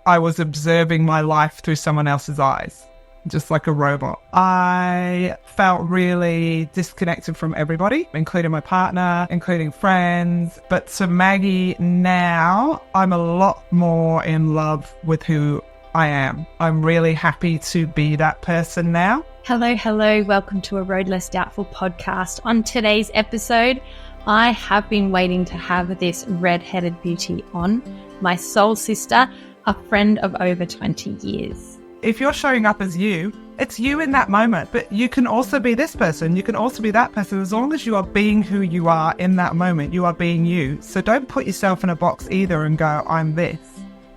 I was observing my life through someone else's eyes, just like a robot. I felt really disconnected from everybody, including my partner, including friends. But to Maggie now, I'm a lot more in love with who I am. I'm really happy to be that person now. Hello. Welcome to a Road Less Doubtful podcast. On today's episode, I have been waiting to have this red-headed beauty on, my soul sister, a friend of over 20 years. If you're showing up as you, it's you in that moment, but you can also be this person. You can also be that person. As long as you are being who you are in that moment, you are being you. So don't put yourself in a box either and go, I'm this.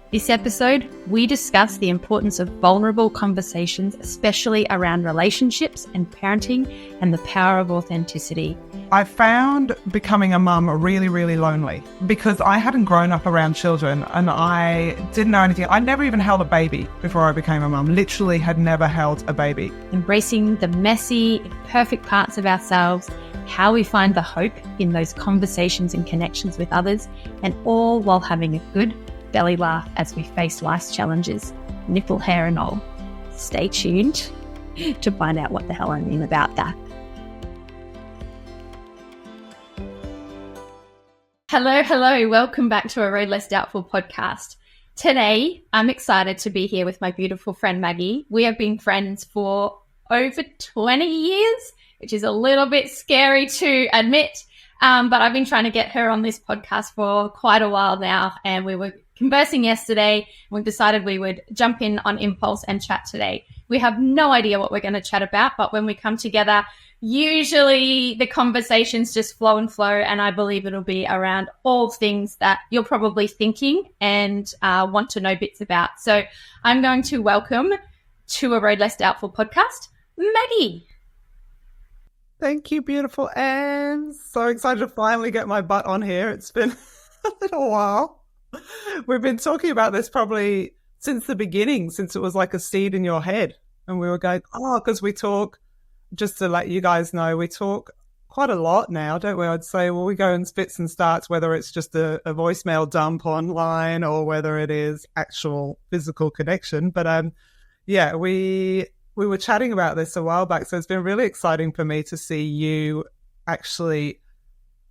This episode, we discuss the importance of vulnerable conversations, especially around relationships and parenting, and the power of authenticity. I found becoming a mum really, really lonely because I hadn't grown up around children and I didn't know anything. I never even held a baby before I became a mum. Literally had never held a baby. Embracing the messy, imperfect parts of ourselves, how we find the hope in those conversations and connections with others, and all while having a good belly laugh as we face life's challenges, nipple hair and all. Stay tuned to find out what the hell I mean about that. Hello. Welcome back to a Road Less Doubtful podcast. Today, I'm excited to be here with my beautiful friend Maggie. We have been friends for over 20 years, which is a little bit scary to admit, but I've been trying to get her on this podcast for quite a while now, and we were conversing yesterday, and we decided we would jump in on impulse and chat today. We have no idea what we're going to chat about, but when we come together, usually the conversations just flow, and I believe it'll be around all things that you're probably thinking and want to know bits about. So I'm going to welcome to a Road Less Doubtful podcast, Maggie. Thank you, beautiful Anne. So excited to finally get my butt on here. It's been a little while. We've been talking about this probably since the beginning, since it was like a seed in your head. And we were going, because we talk, just to let you guys know, we talk quite a lot now, don't we? I'd say, well, we go in spits and starts, whether it's just a voicemail dump online or whether it is actual physical connection. But we were chatting about this a while back. So it's been really exciting for me to see you actually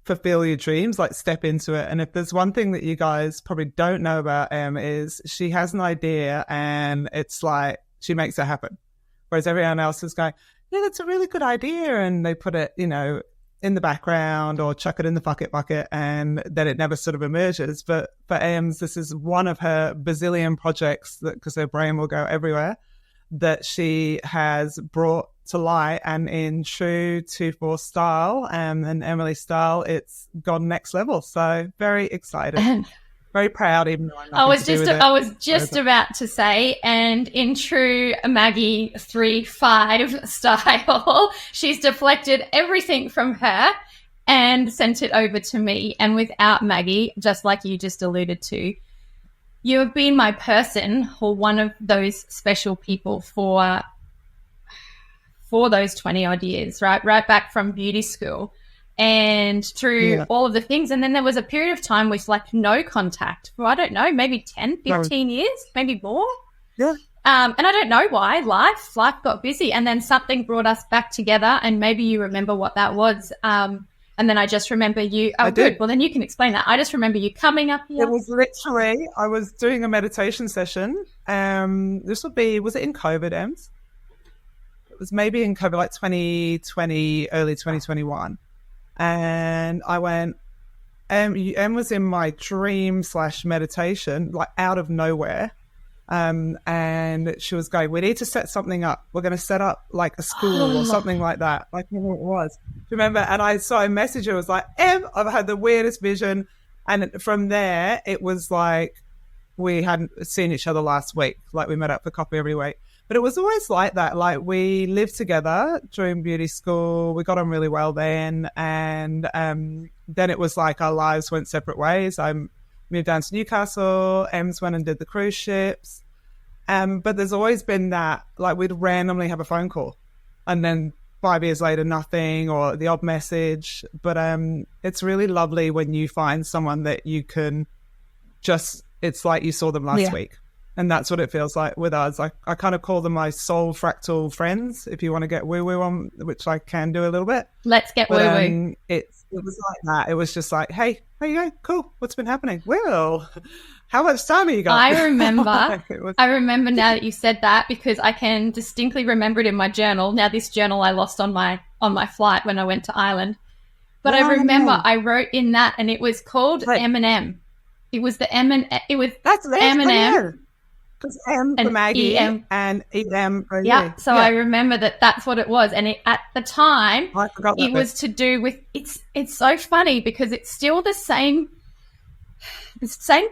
fulfill your dreams, like step into it. And if there's one thing that you guys probably don't know about Em is she has an idea and it's like she makes it happen. Whereas everyone else is going, yeah, that's a really good idea. And they put it, in the background or chuck it in the bucket and then it never sort of emerges. But for Em's, this is one of her bazillion projects that, because her brain will go everywhere, that she has brought to light, and in true 2-4 style and Emily style, it's gone next level. So very excited, very proud. Even though I was just about to say, and in true Maggie 3-5 style, she's deflected everything from her and sent it over to me. And without Maggie, just like you just alluded to, you have been my person, or one of those special people for those 20 odd years, right back from beauty school and through all of the things. And then there was a period of time with like no contact for, I don't know, maybe 10, 15 years, maybe more. Yeah. And I don't know why. Life got busy, and then something brought us back together, and maybe you remember what that was. And then I just remember you. Oh, good. Well, then you can explain that. I just remember you coming up here. It was literally, I was doing a meditation session. Was it in COVID, Ems? It was maybe in COVID, like 2020, early 2021. And I went, Em was in my dream / meditation, like out of nowhere. And she was going, we need to set something up. We're going to set up like a school or something like that. Like, I don't know what it was. Do you remember? And I messaged her, I was like, Em, I've had the weirdest vision. And from there, it was like we hadn't seen each other last week. Like we met up for coffee every week. But it was always like that. Like we lived together during beauty school. We got on really well then. And then it was like our lives went separate ways. I moved down to Newcastle. Ems went and did the cruise ships. But there's always been that, like we'd randomly have a phone call. And then 5 years later, nothing, or the odd message. But it's really lovely when you find someone that you can just, it's like you saw them last week. And that's what it feels like with us. I kind of call them my soul fractal friends, if you want to get woo-woo on, which I can do a little bit. Let's get But woo-woo. it was like that. It was just like, hey, how you going? Cool. What's been happening? Well, how much time have you got? I remember. Was, I remember now that you said that, because I can distinctly remember it in my journal. Now, this journal I lost on my flight when I went to Ireland, but I remember I wrote in that, and it was called M&M. It was the It was M&M. Because M for Maggie and EM for you. Yeah, so I remember that's what it was. And at the time, it was to do with, it's so funny because it's still the same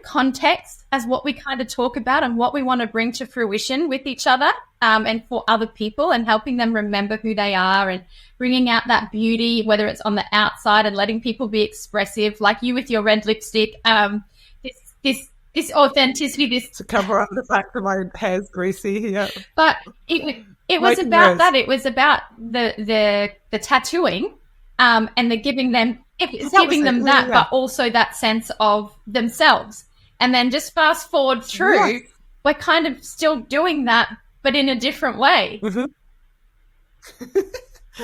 context as what we kind of talk about and what we want to bring to fruition with each other, and for other people, and helping them remember who they are and bringing out that beauty, whether it's on the outside and letting people be expressive, like you with your red lipstick, this authenticity, this to cover up the fact that my hair's greasy. Yeah, but it was about that. It was about the tattooing, and the giving them that, but also that sense of themselves. And then just fast forward through, we're kind of still doing that, but in a different way.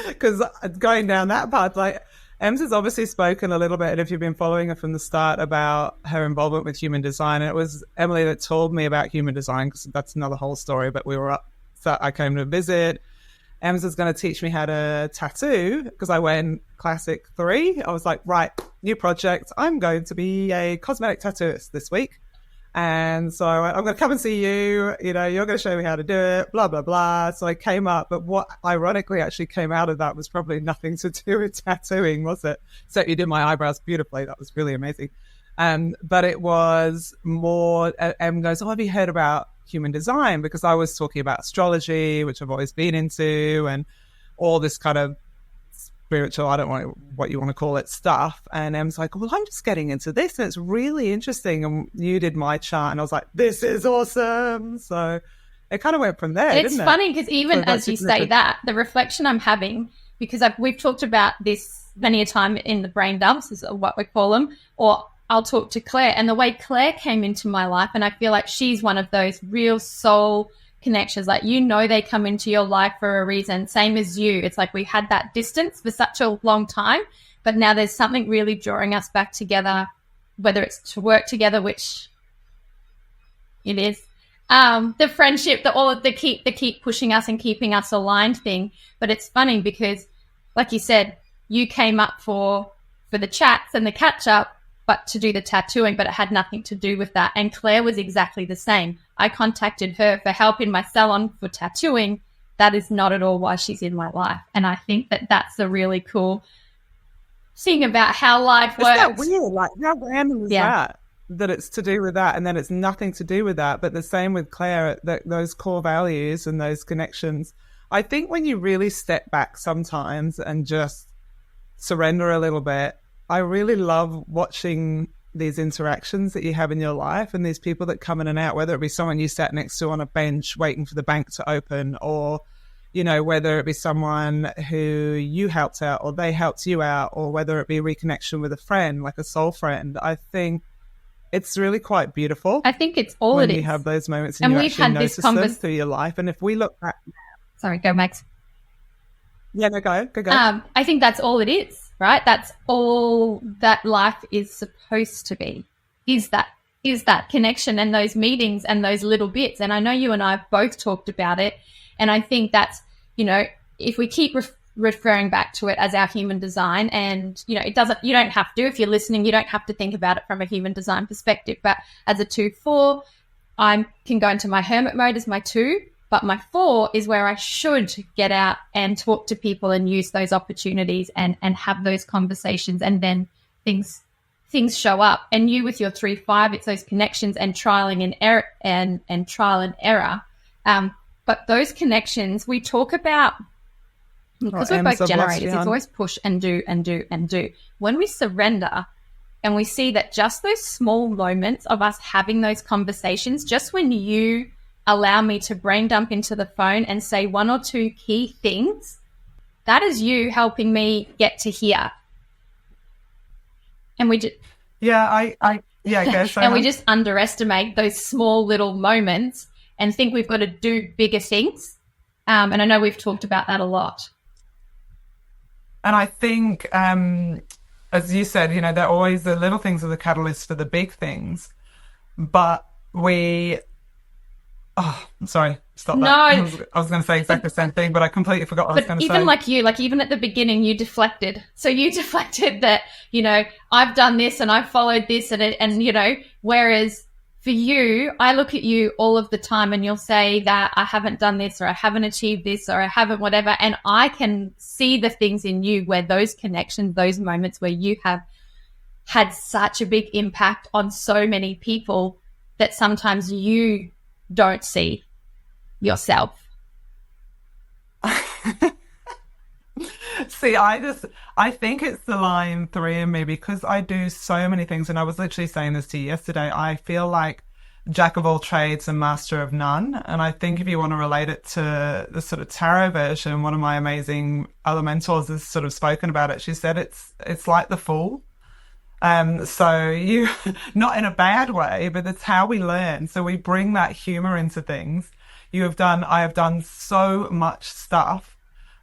Because going down that path, like, Ems has obviously spoken a little bit, if you've been following her from the start, about her involvement with human design. And it was Emily that told me about human design, because that's another whole story. But we were up, so I came to visit. Ems is going to teach me how to tattoo, because I went classic 3. I was like, right, new project. I'm going to be a cosmetic tattooist this week. And so I'm going to come and see you, you're going to show me how to do it, blah, blah, blah. So I came up, but what ironically actually came out of that was probably nothing to do with tattooing, was it? So you did my eyebrows beautifully. That was really amazing. But it was more, Em goes, oh, have you heard about human design? Because I was talking about astrology, which I've always been into, and all this kind of spiritual, I don't know what you want to call it, stuff. And Em's like, well, I'm just getting into this and it's really interesting. And you did my chart and I was like, this is awesome. So it kind of went from there. It's funny because even as you say that, the reflection I'm having, because we've talked about this many a time in the brain dumps, is what we call them, or I'll talk to Claire, and the way Claire came into my life, and I feel like she's one of those real soul connections, like, they come into your life for a reason, same as you. It's like we had that distance for such a long time, but now there's something really drawing us back together, whether it's to work together, which it is, the friendship, the keep pushing us and keeping us aligned thing. But it's funny because, like you said, you came up for the chats and the catch up, but to do the tattooing, but it had nothing to do with that. And Claire was exactly the same. I contacted her for help in my salon for tattooing. That is not at all why she's in my life. And I think that that's a really cool thing about how life works. Isn't that weird? Like, how random is that it's to do with that, and then it's nothing to do with that. But the same with Claire, those core values and those connections. I think when you really step back sometimes and just surrender a little bit, I really love watching these interactions that you have in your life and these people that come in and out, whether it be someone you sat next to on a bench waiting for the bank to open, or, whether it be someone who you helped out or they helped you out, or whether it be a reconnection with a friend, like a soul friend. I think it's really quite beautiful. I think it's all when it is. you have those moments and you actually notice them through your life. And if we look back... Sorry, go Max. Yeah, no, go. I think that's all it is. Right? That's all that life is supposed to be, is that connection and those meetings and those little bits. And I know you and I have both talked about it. And I think that's, if we keep referring back to it as our human design, and, you don't have to, if you're listening, you don't have to think about it from a human design perspective. But as a 2-4, I can go into my hermit mode as my 2. But my 4 is where I should get out and talk to people and use those opportunities and have those conversations, and then things show up. And you with your 3-5, it's those connections and trialing and error and trial and error. But those connections we talk about, because we're both generators, it's always push and do and do and do. When we surrender and we see that just those small moments of us having those conversations, just when you allow me to brain dump into the phone and say 1 or 2 key things, that is you helping me get to here. And we just... Yeah, Yeah, go so And we just underestimate those small little moments and think we've got to do bigger things. And I know we've talked about that a lot. And I think, as you said, they're always the little things are the catalyst for the big things. But sorry, stop No, that. I was going to say exactly the same thing, but I completely forgot what I was going to say. Even like you, like even at the beginning, you deflected. So you deflected that, I've done this and I've followed this and whereas for you, I look at you all of the time and you'll say that I haven't done this or I haven't achieved this or I haven't whatever. And I can see the things in you where those connections, those moments where you have had such a big impact on so many people that sometimes you don't see yourself. See, I think it's the line 3 in me because I do so many things. And I was literally saying this to you yesterday. I feel like jack of all trades and master of none. And I think if you want to relate it to the sort of tarot version, one of my amazing other mentors has sort of spoken about it. She said it's like the Fool. So you, not in a bad way, but it's how we learn. So we bring that humor into things. I have done so much stuff,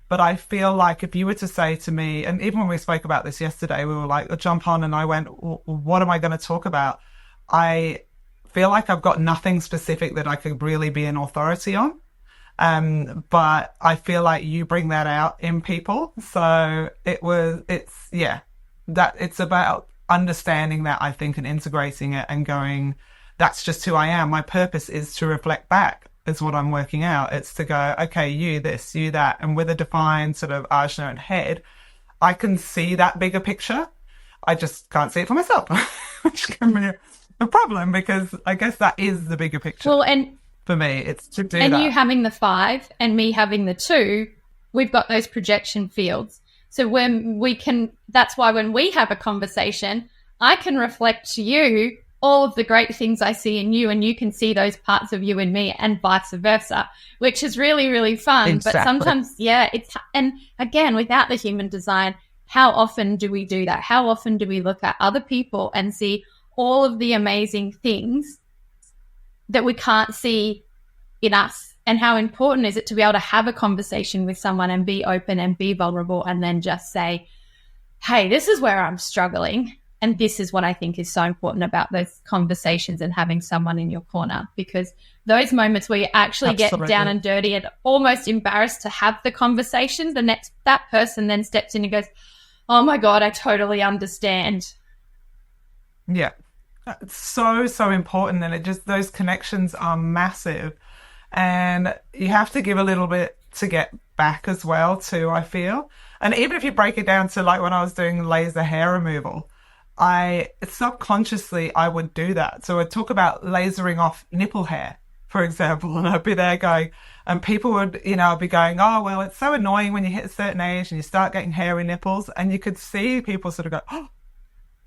but I feel like if you were to say to me, and even when we spoke about this yesterday, we were like, jump on, and I went, what am I going to talk about? I feel like I've got nothing specific that I could really be an authority on. But I feel like you bring that out in people. So it's about understanding that, I think, and integrating it and going, that's just who I am. My purpose is to reflect back is what I'm working out. It's to go, okay, you this, you that. And with a defined sort of ajna and head, I can see that bigger picture. I just can't see it for myself, which can be a problem because I guess that is the bigger picture. Well, and for me, it's to do and that. you having the 5 and me having the 2, we've got those projection fields. So that's why when we have a conversation, I can reflect to you all of the great things I see in you and you can see those parts of you in me and vice versa, which is really, really fun. Exactly. But sometimes, and again, without the human design, how often do we do that? How often do we look at other people and see all of the amazing things that we can't see in us? And how important is it to be able to have a conversation with someone and be open and be vulnerable and then just say, hey, this is where I'm struggling. And this is what I think is so important about those conversations and having someone in your corner, because those moments where you actually get down and dirty and almost embarrassed to have the conversation, that person then steps in and goes, oh my God, I totally understand. Yeah. It's so, so important. And those connections are massive. And you have to give a little bit to get back as well too, I feel. And even if you break it down to like when I was doing laser hair removal, subconsciously I would do that. So I'd talk about lasering off nipple hair, for example, and I'd be there going, and people would, I'd be going, oh, well, it's so annoying when you hit a certain age and you start getting hairy nipples. And you could see people sort of go,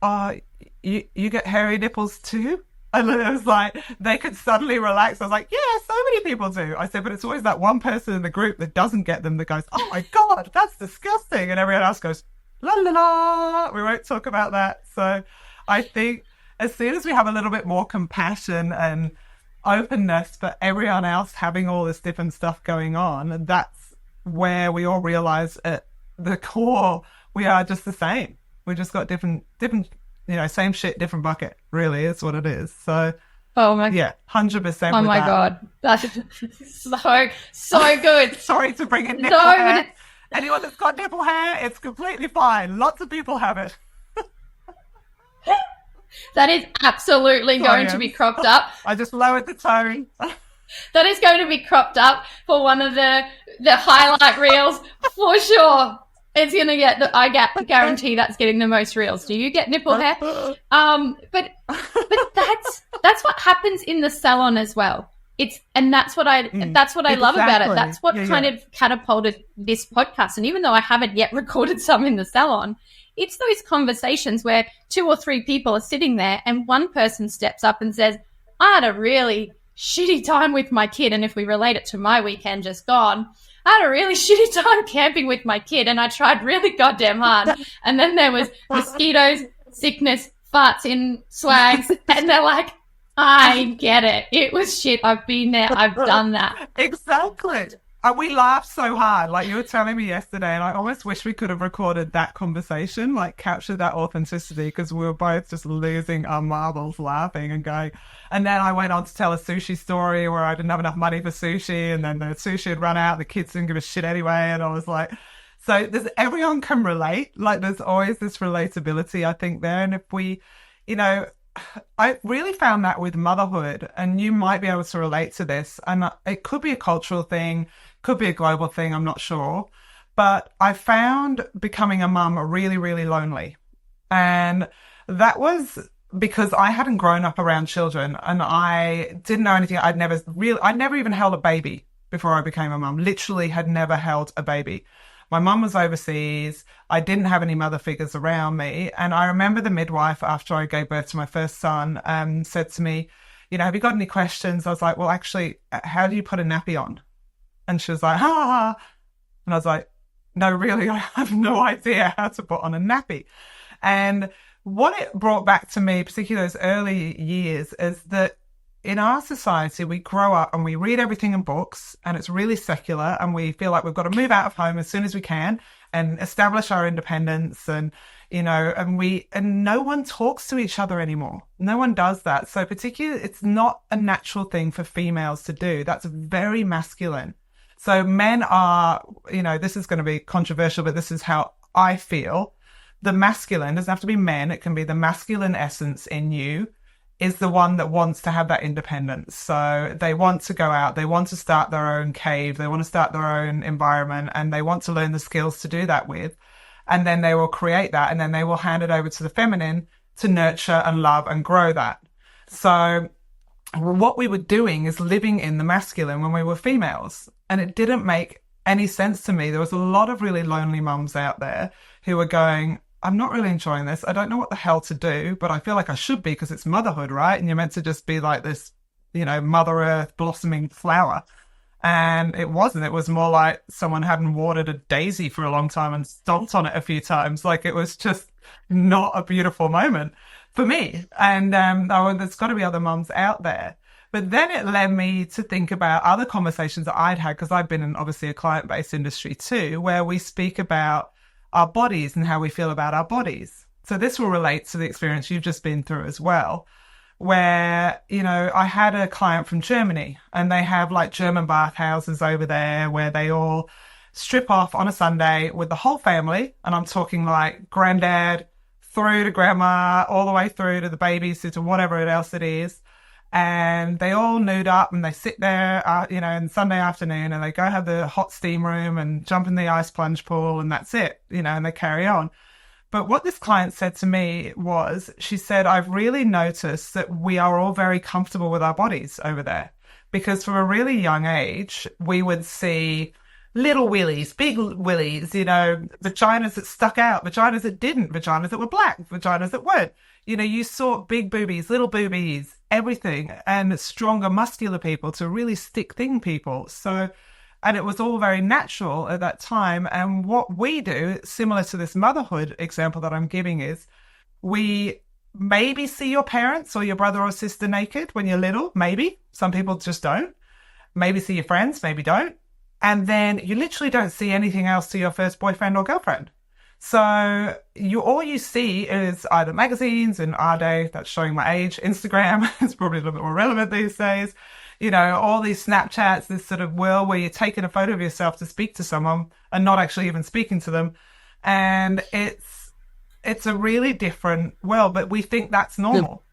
oh, you get hairy nipples too? And it was like, they could suddenly relax. I was like, yeah, so many people do. I said, but it's always that one person in the group that doesn't get them that goes, oh my God, that's disgusting. And everyone else goes, la la la, we won't talk about that. So I think as soon as we have a little bit more compassion and openness for everyone else having all this different stuff going on, and that's where we all realize at the core we are just the same. We just got different same shit, different bucket, really is what it is. So 100%. Oh my God, that's so good. Sorry to bring in nipple hair. Anyone that's got nipple hair, it's completely fine. Lots of people have it. That is absolutely going to be cropped up. I just lowered the tone. That is going to be cropped up for one of the highlight reels for sure. It's going to I guarantee that's getting the most reels. Do you get nipple hair? But that's what happens in the salon as well. That's what I love about it. That's what kind of catapulted this podcast. And even though I haven't yet recorded some in the salon, it's those conversations where 2 or 3 people are sitting there and one person steps up and says, I had a really shitty time with my kid. And if we relate it to my weekend just gone, I had a really shitty time camping with my kid and I tried really goddamn hard. And then there was mosquitoes, sickness, farts in swags, and they're like, I get it. It was shit. I've been there. I've done that. Exactly. And we laughed so hard, like you were telling me yesterday, and I almost wish we could have recorded that conversation, like captured that authenticity, because we were both just losing our marbles laughing and going. And then I went on to tell a sushi story where I didn't have enough money for sushi, and then the sushi had run out, the kids didn't give a shit anyway, and I was like, so everyone can relate. Like there's always this relatability, I think, there. And if we, you know, I really found that with motherhood, and you might be able to relate to this. And it could be a cultural thing, could be a global thing, I'm not sure. But I found becoming a mum really, really lonely. And that was because I hadn't grown up around children and I didn't know anything. I'd never even held a baby before I became a mum. Literally had never held a baby. My mum was overseas. I didn't have any mother figures around me. And I remember the midwife, after I gave birth to my first son, said to me, you know, have you got any questions? I was like, well, actually, how do you put a nappy on? And she was like, ha, ha, ha. And I was like, no, really, I have no idea how to put on a nappy. And what it brought back to me, particularly those early years, is that in our society, we grow up and we read everything in books and it's really secular and we feel like we've got to move out of home as soon as we can and establish our independence and, you know, and no one talks to each other anymore. No one does that. So particularly, it's not a natural thing for females to do. That's very masculine. So men are, you know, this is going to be controversial, but this is how I feel. The masculine doesn't have to be men. It can be the masculine essence in you is the one that wants to have that independence. So they want to go out, they want to start their own cave, they want to start their own environment, and they want to learn the skills to do that with. And then they will create that, and then they will hand it over to the feminine to nurture and love and grow that. So what we were doing is living in the masculine when we were females. And it didn't make any sense to me. There was a lot of really lonely mums out there who were going, I'm not really enjoying this. I don't know what the hell to do, but I feel like I should be because it's motherhood, right? And you're meant to just be like this, you know, Mother Earth blossoming flower. And it wasn't. It was more like someone hadn't watered a daisy for a long time and stomped on it a few times. Like it was just not a beautiful moment for me. And there's got to be other mums out there. But then it led me to think about other conversations that I'd had, because I've been in obviously a client-based industry too, where we speak about our bodies and how we feel about our bodies. So this will relate to the experience you've just been through as well, where, you know, I had a client from Germany and they have like German bathhouses over there where they all strip off on a Sunday with the whole family. And I'm talking like granddad through to grandma, all the way through to the babies, to whatever else it is. And they all nude up and they sit there, you know, on Sunday afternoon and they go have the hot steam room and jump in the ice plunge pool and that's it, you know, and they carry on. But what this client said to me was, she said, I've really noticed that we are all very comfortable with our bodies over there, because from a really young age, we would see little willies, big willies, you know, vaginas that stuck out, vaginas that didn't, vaginas that were black, vaginas that weren't. You know, you saw big boobies, little boobies, everything, and stronger, muscular people to really stick thin people. So, and it was all very natural at that time. And what we do, similar to this motherhood example that I'm giving, is we maybe see your parents or your brother or sister naked when you're little, maybe. Some people just don't. Maybe see your friends, maybe don't. And then you literally don't see anything else to your first boyfriend or girlfriend. So all you see is either magazines, in our day, that's showing my age, Instagram is probably a little bit more relevant these days, you know, all these Snapchats, this sort of world where you're taking a photo of yourself to speak to someone and not actually even speaking to them. And it's a really different world, but we think that's normal.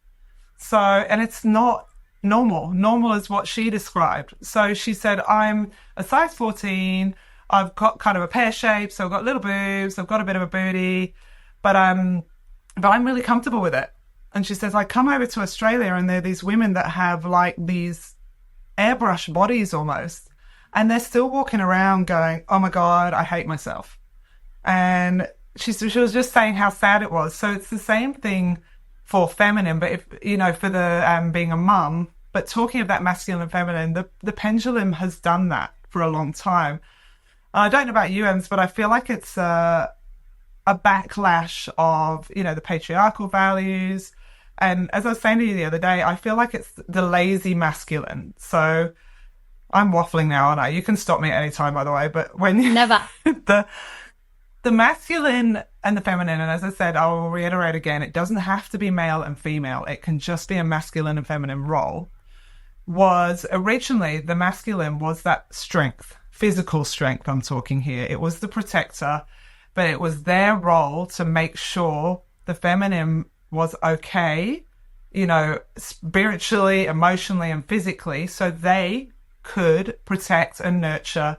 So, and it's not normal. Normal is what she described. So she said, I'm a size 14, I've got kind of a pear shape, so I've got little boobs, I've got a bit of a booty, but I'm really comfortable with it. And she says, I come over to Australia and there are these women that have like these airbrush bodies almost, and they're still walking around going, oh my God, I hate myself. And she was just saying how sad it was. So it's the same thing for feminine, but if, you know, for the being a mum, but talking of that masculine and feminine, the pendulum has done that for a long time. I don't know about you, Ems, but I feel like it's a backlash of, the patriarchal values. And as I was saying to you the other day, I feel like it's the lazy masculine. So I'm waffling now, aren't I? You can stop me at any time, by the way. But when Never. the masculine and the feminine, and as I said, I will reiterate again, it doesn't have to be male and female. It can just be a masculine and feminine role. Was originally the masculine was that strength, physical strength I'm talking here. It was the protector, but it was their role to make sure the feminine was okay, spiritually, emotionally, and physically, so they could protect and nurture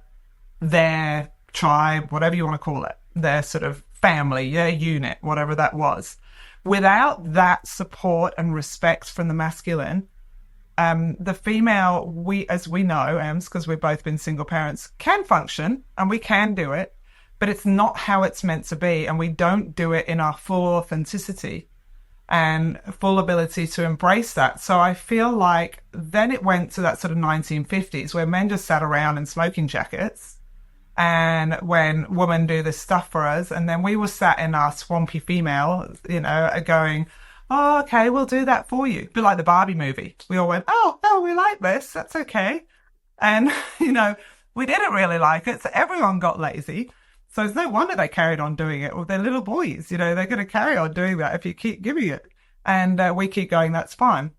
their tribe, whatever you want to call it, their sort of family, their unit, whatever that was. Without that support and respect from the masculine, the female, as we know, Ems, because we've both been single parents, can function and we can do it, but it's not how it's meant to be, and we don't do it in our full authenticity and full ability to embrace that. So I feel like then it went to that sort of 1950s where men just sat around in smoking jackets, and when women do this stuff for us, and then we were sat in our swampy female, going, oh, okay, we'll do that for you. A bit like the Barbie movie. We all went, oh, we like this. That's okay. And, we didn't really like it. So everyone got lazy. So it's no wonder they carried on doing it. Well, they're little boys, they're going to carry on doing that if you keep giving it. And we keep going, that's fine.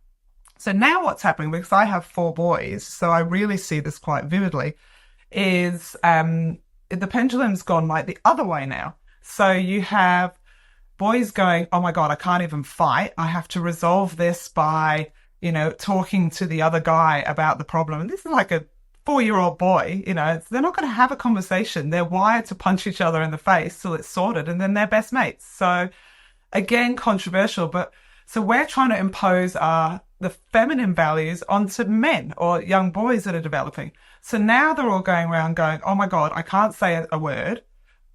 So now what's happening, because I have 4 boys, so I really see this quite vividly, is the pendulum's gone like the other way now. So you have boys going, oh my God, I can't even fight. I have to resolve this by, talking to the other guy about the problem. And this is like a 4-year-old boy, they're not going to have a conversation. They're wired to punch each other in the face till it's sorted, and then they're best mates. So again, controversial, but so we're trying to impose the feminine values onto men or young boys that are developing. So now they're all going around going, oh my God, I can't say a word.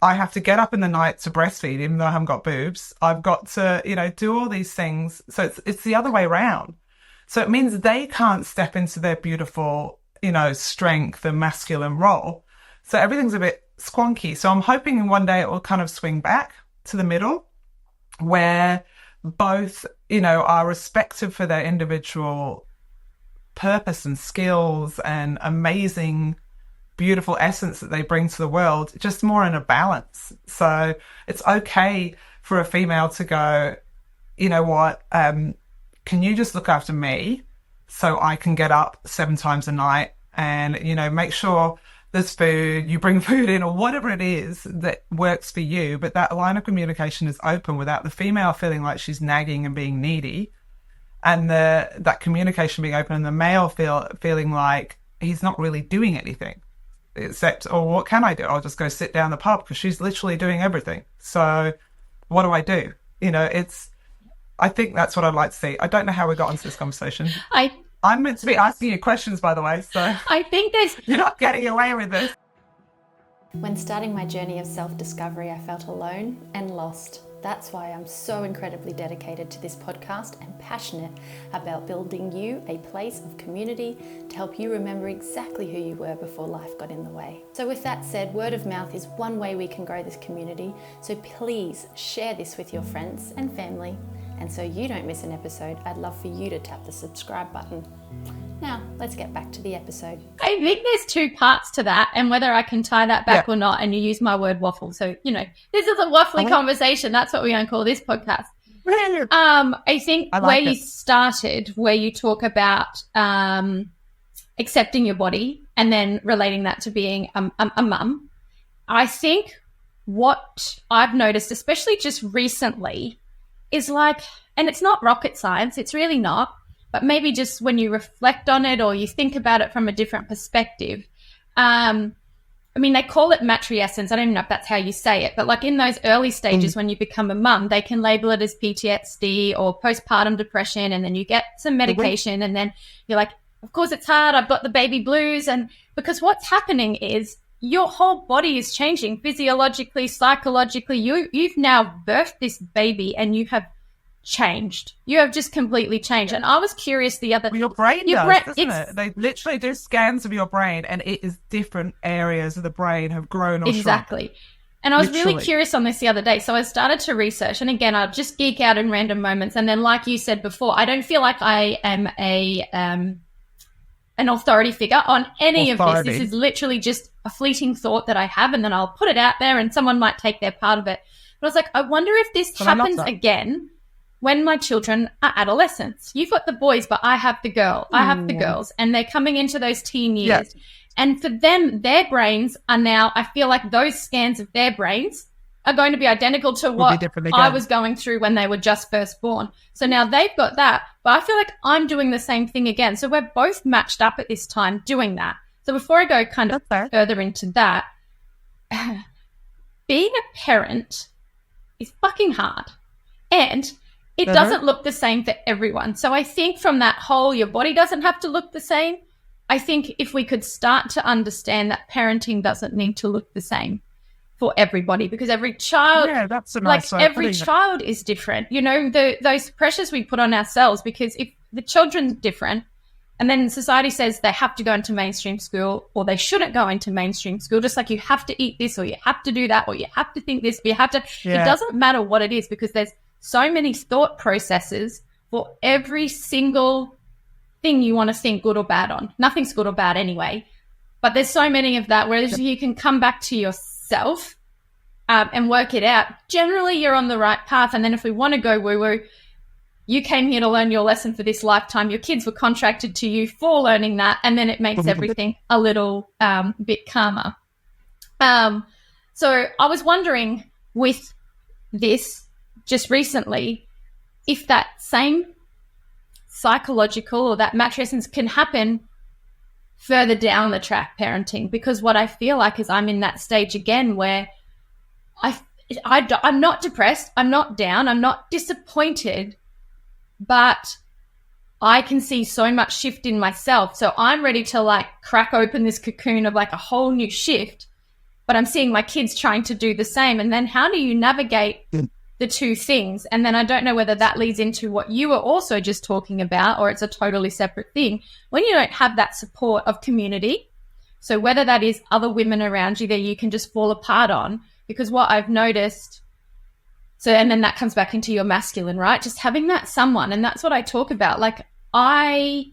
I have to get up in the night to breastfeed, even though I haven't got boobs. I've got to, do all these things. So it's the other way around. So it means they can't step into their beautiful, strength and masculine role. So everything's a bit squonky. So I'm hoping one day it will kind of swing back to the middle where both, are respected for their individual purpose and skills and amazing, beautiful essence that they bring to the world, just more in a balance. So it's okay for a female to go, you know what, can you just look after me so I can get up 7 times a night and, make sure there's food, you bring food in, or whatever it is that works for you. But that line of communication is open without the female feeling like she's nagging and being needy, and that communication being open, and the male feeling like he's not really doing anything except, oh, what can I do? I'll just go sit down the pub because she's literally doing everything. So what do I do? I think that's what I'd like to see. I don't know how we got into this conversation. I'm meant to be asking you questions, by the way, so I think you're not getting away with this. When starting my journey of self-discovery, I felt alone and lost. That's why I'm so incredibly dedicated to this podcast and passionate about building you a place of community to help you remember exactly who you were before life got in the way. So with that said, word of mouth is one way we can grow this community. So please share this with your friends and family. And so you don't miss an episode, I'd love for you to tap the subscribe button. Now, let's get back to the episode. I think there's 2 parts to that, and whether I can tie that back or not, and you use my word waffle. So, this is a waffly conversation. That's what we're going to call this podcast. I think you started, where you talk about accepting your body and then relating that to being a mum. I think what I've noticed, especially just recently, is like, and it's not rocket science, it's really not, but maybe just when you reflect on it or you think about it from a different perspective. They call it matrescence. I don't even know if that's how you say it, but like in those early stages when you become a mum, they can label it as PTSD or postpartum depression, and then you get some medication and then you're like, of course it's hard, I've got the baby blues. And because what's happening is your whole body is changing physiologically, psychologically. You've now birthed this baby and you have changed. You have just completely changed. And I was curious the other... Well, your brain doesn't it? They literally do scans of your brain and it is different areas of the brain have grown or exactly. shrunk. And I was really Literally. curious on this the other day. So I started to research, and again, I'll just geek out in random moments. And then, like you said before, I don't feel like I am an authority figure on any of this. This is literally just a fleeting thought that I have, and then I'll put it out there and someone might take their part of it. But I was like, I wonder if this happens again when my children are adolescents. You've got the boys, but I have the girls, and they're coming into those teen years. Yes. And for them, their brains are now, I feel like those scans of their brains are going to be identical to what I was going through when they were just first born. So now they've got that, but I feel like I'm doing the same thing again. So we're both matched up at this time doing that. So before I go kind of further into that, being a parent is fucking hard. And it doesn't look the same for everyone. So I think from that whole, your body doesn't have to look the same. I think if we could start to understand that parenting doesn't need to look the same for everybody, because every child, that's a nice way every child is different. You know, those pressures we put on ourselves, because if the children's different and then society says they have to go into mainstream school or they shouldn't go into mainstream school, just like you have to eat this or you have to do that or you have to think this, but you have to, it doesn't matter what it is, because there's so many thought processes for every single thing you want to think good or bad on. Nothing's good or bad anyway, but there's so many of that, whereas you can come back to yourself and work it out. Generally, you're on the right path. And then if we want to go woo-woo, you came here to learn your lesson for this lifetime. Your kids were contracted to you for learning that, and then it makes everything a little bit calmer. So I was wondering with this just recently, if that same psychological or that match essence can happen further down the track parenting, because what I feel like is I'm in that stage again where I'm not depressed, I'm not down, I'm not disappointed, but I can see so much shift in myself. So I'm ready to like crack open this cocoon of like a whole new shift, but I'm seeing my kids trying to do the same. And then how do you navigate the two things? And then I don't know whether that leads into what you were also just talking about, or it's a totally separate thing. When you don't have that support of community, so whether that is other women around you that you can just fall apart on, because what I've noticed, so, and then that comes back into your masculine, right? Just having that someone, and that's what I talk about. Like I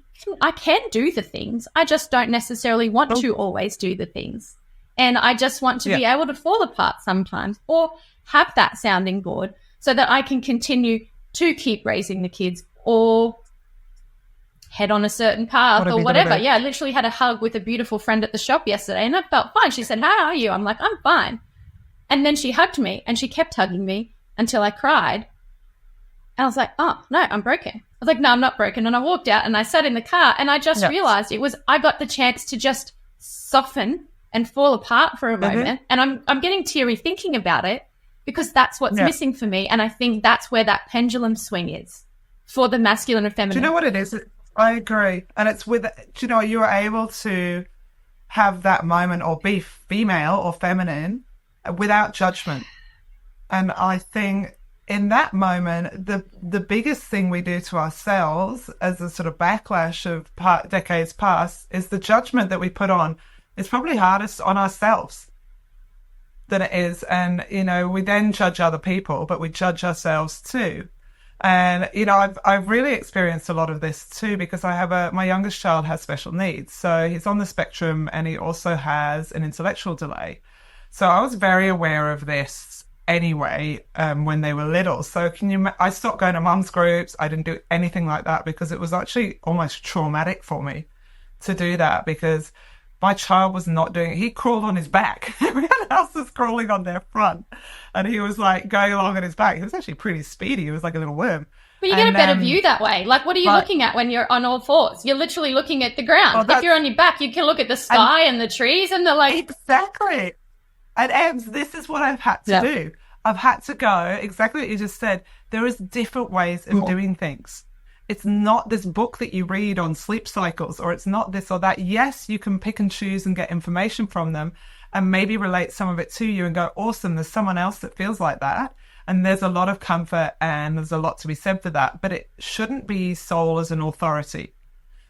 can do the things. I just don't necessarily want to always do the things. And I just want to be able to fall apart sometimes, or have that sounding board so that I can continue to keep raising the kids or head on a certain path or whatever. Yeah, I literally had a hug with a beautiful friend at the shop yesterday and I felt fine. She said, "How are you?" I'm like, "I'm fine." And then she hugged me and she kept hugging me until I cried. And I was like, "Oh, no, I'm broken." I was like, "No, I'm not broken." And I walked out and I sat in the car and I just realized I got the chance to just soften and fall apart for a moment. And I'm getting teary thinking about it, because that's what's missing for me. And I think that's where that pendulum swing is for the masculine and feminine. Do you know what it is? I agree. And it's with, do you know, you are able to have that moment or be female or feminine without judgment. And I think in that moment, the biggest thing we do to ourselves as a sort of backlash of decades past is the judgment that we put on. It's probably hardest on ourselves than it is. And, you know, we then judge other people, but we judge ourselves too. And, you know, I've really experienced a lot of this too, because I have my youngest child has special needs. So he's on the spectrum and he also has an intellectual delay. So I was very aware of this anyway, when they were little. So I stopped going to mum's groups. I didn't do anything like that because it was actually almost traumatic for me to do that, because my child was not doing it. He crawled on his back. Everyone else was crawling on their front. And he was like going along on his back. He was actually pretty speedy. He was like a little worm. But you get a better view that way. Like, what are you looking at when you're on all fours? You're literally looking at the ground. If you're on your back, you can look at the sky and the trees and the like. Exactly. And Ems, this is what I've had to do. I've had to go, exactly what you just said. There is different ways of doing things. It's not this book that you read on sleep cycles, or it's not this or that. Yes, you can pick and choose and get information from them and maybe relate some of it to you and go, awesome, there's someone else that feels like that. And there's a lot of comfort and there's a lot to be said for that. But it shouldn't be soul as an authority,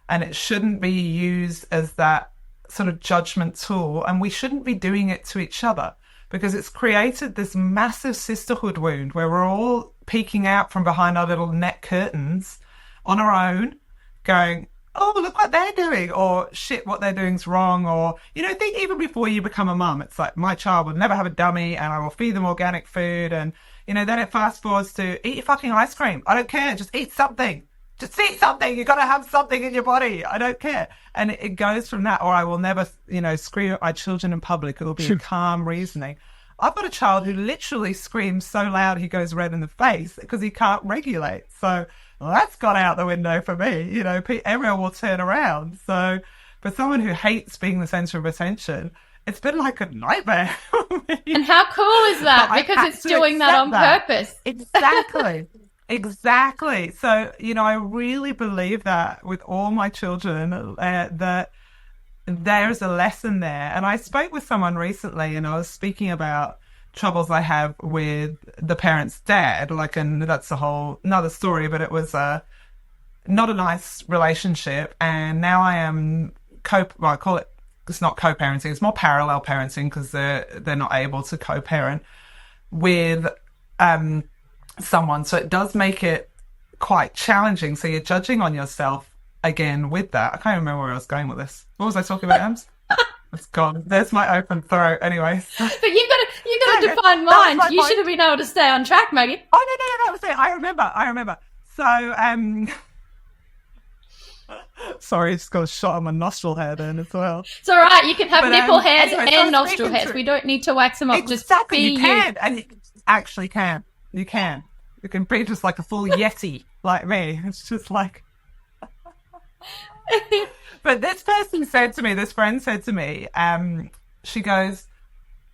and it shouldn't be used as that sort of judgment tool. And we shouldn't be doing it to each other, because it's created this massive sisterhood wound where we're all peeking out from behind our little net curtains on our own, going, oh, look what they're doing, or shit, what they're doing is wrong, or, think even before you become a mum, it's like, my child will never have a dummy and I will feed them organic food. And, then it fast forwards to eat your fucking ice cream. I don't care. Just eat something. Just eat something. You got to have something in your body. I don't care. And it goes from that, or I will never, scream at my children in public. It will be a calm reasoning. I've got a child who literally screams so loud he goes red in the face because he can't regulate. So that's gone out the window for me. Everyone will turn around. So for someone who hates being the center of attention, it's been like a nightmare for me. And how cool is that? Because it's doing that on purpose. Exactly. Exactly. So, I really believe that with all my children, that there's a lesson there. And I spoke with someone recently and I was speaking about troubles I have with the parent's dad. And that's a whole another story, but it was not a nice relationship. And now I am I call it, it's not co-parenting, it's more parallel parenting because they're not able to co-parent with someone. So it does make it quite challenging. So you're judging on yourself again with that. I can't remember where I was going with this. What was I talking about, Ams? It's gone. There's my open throat. Anyway. But you've got to define mind. You should have been able to stay on track, Maggie. Oh, no, that was it. I remember. So, sorry, it's got a shot on my nostril hair then as well. It's all right. You can have nipple hairs anyway, and nostril hairs. We don't need to wax them up. Exactly, just be you can. And you actually can. You can. You can be just like a full Yeti like me. It's just like... But this friend said to me, she goes,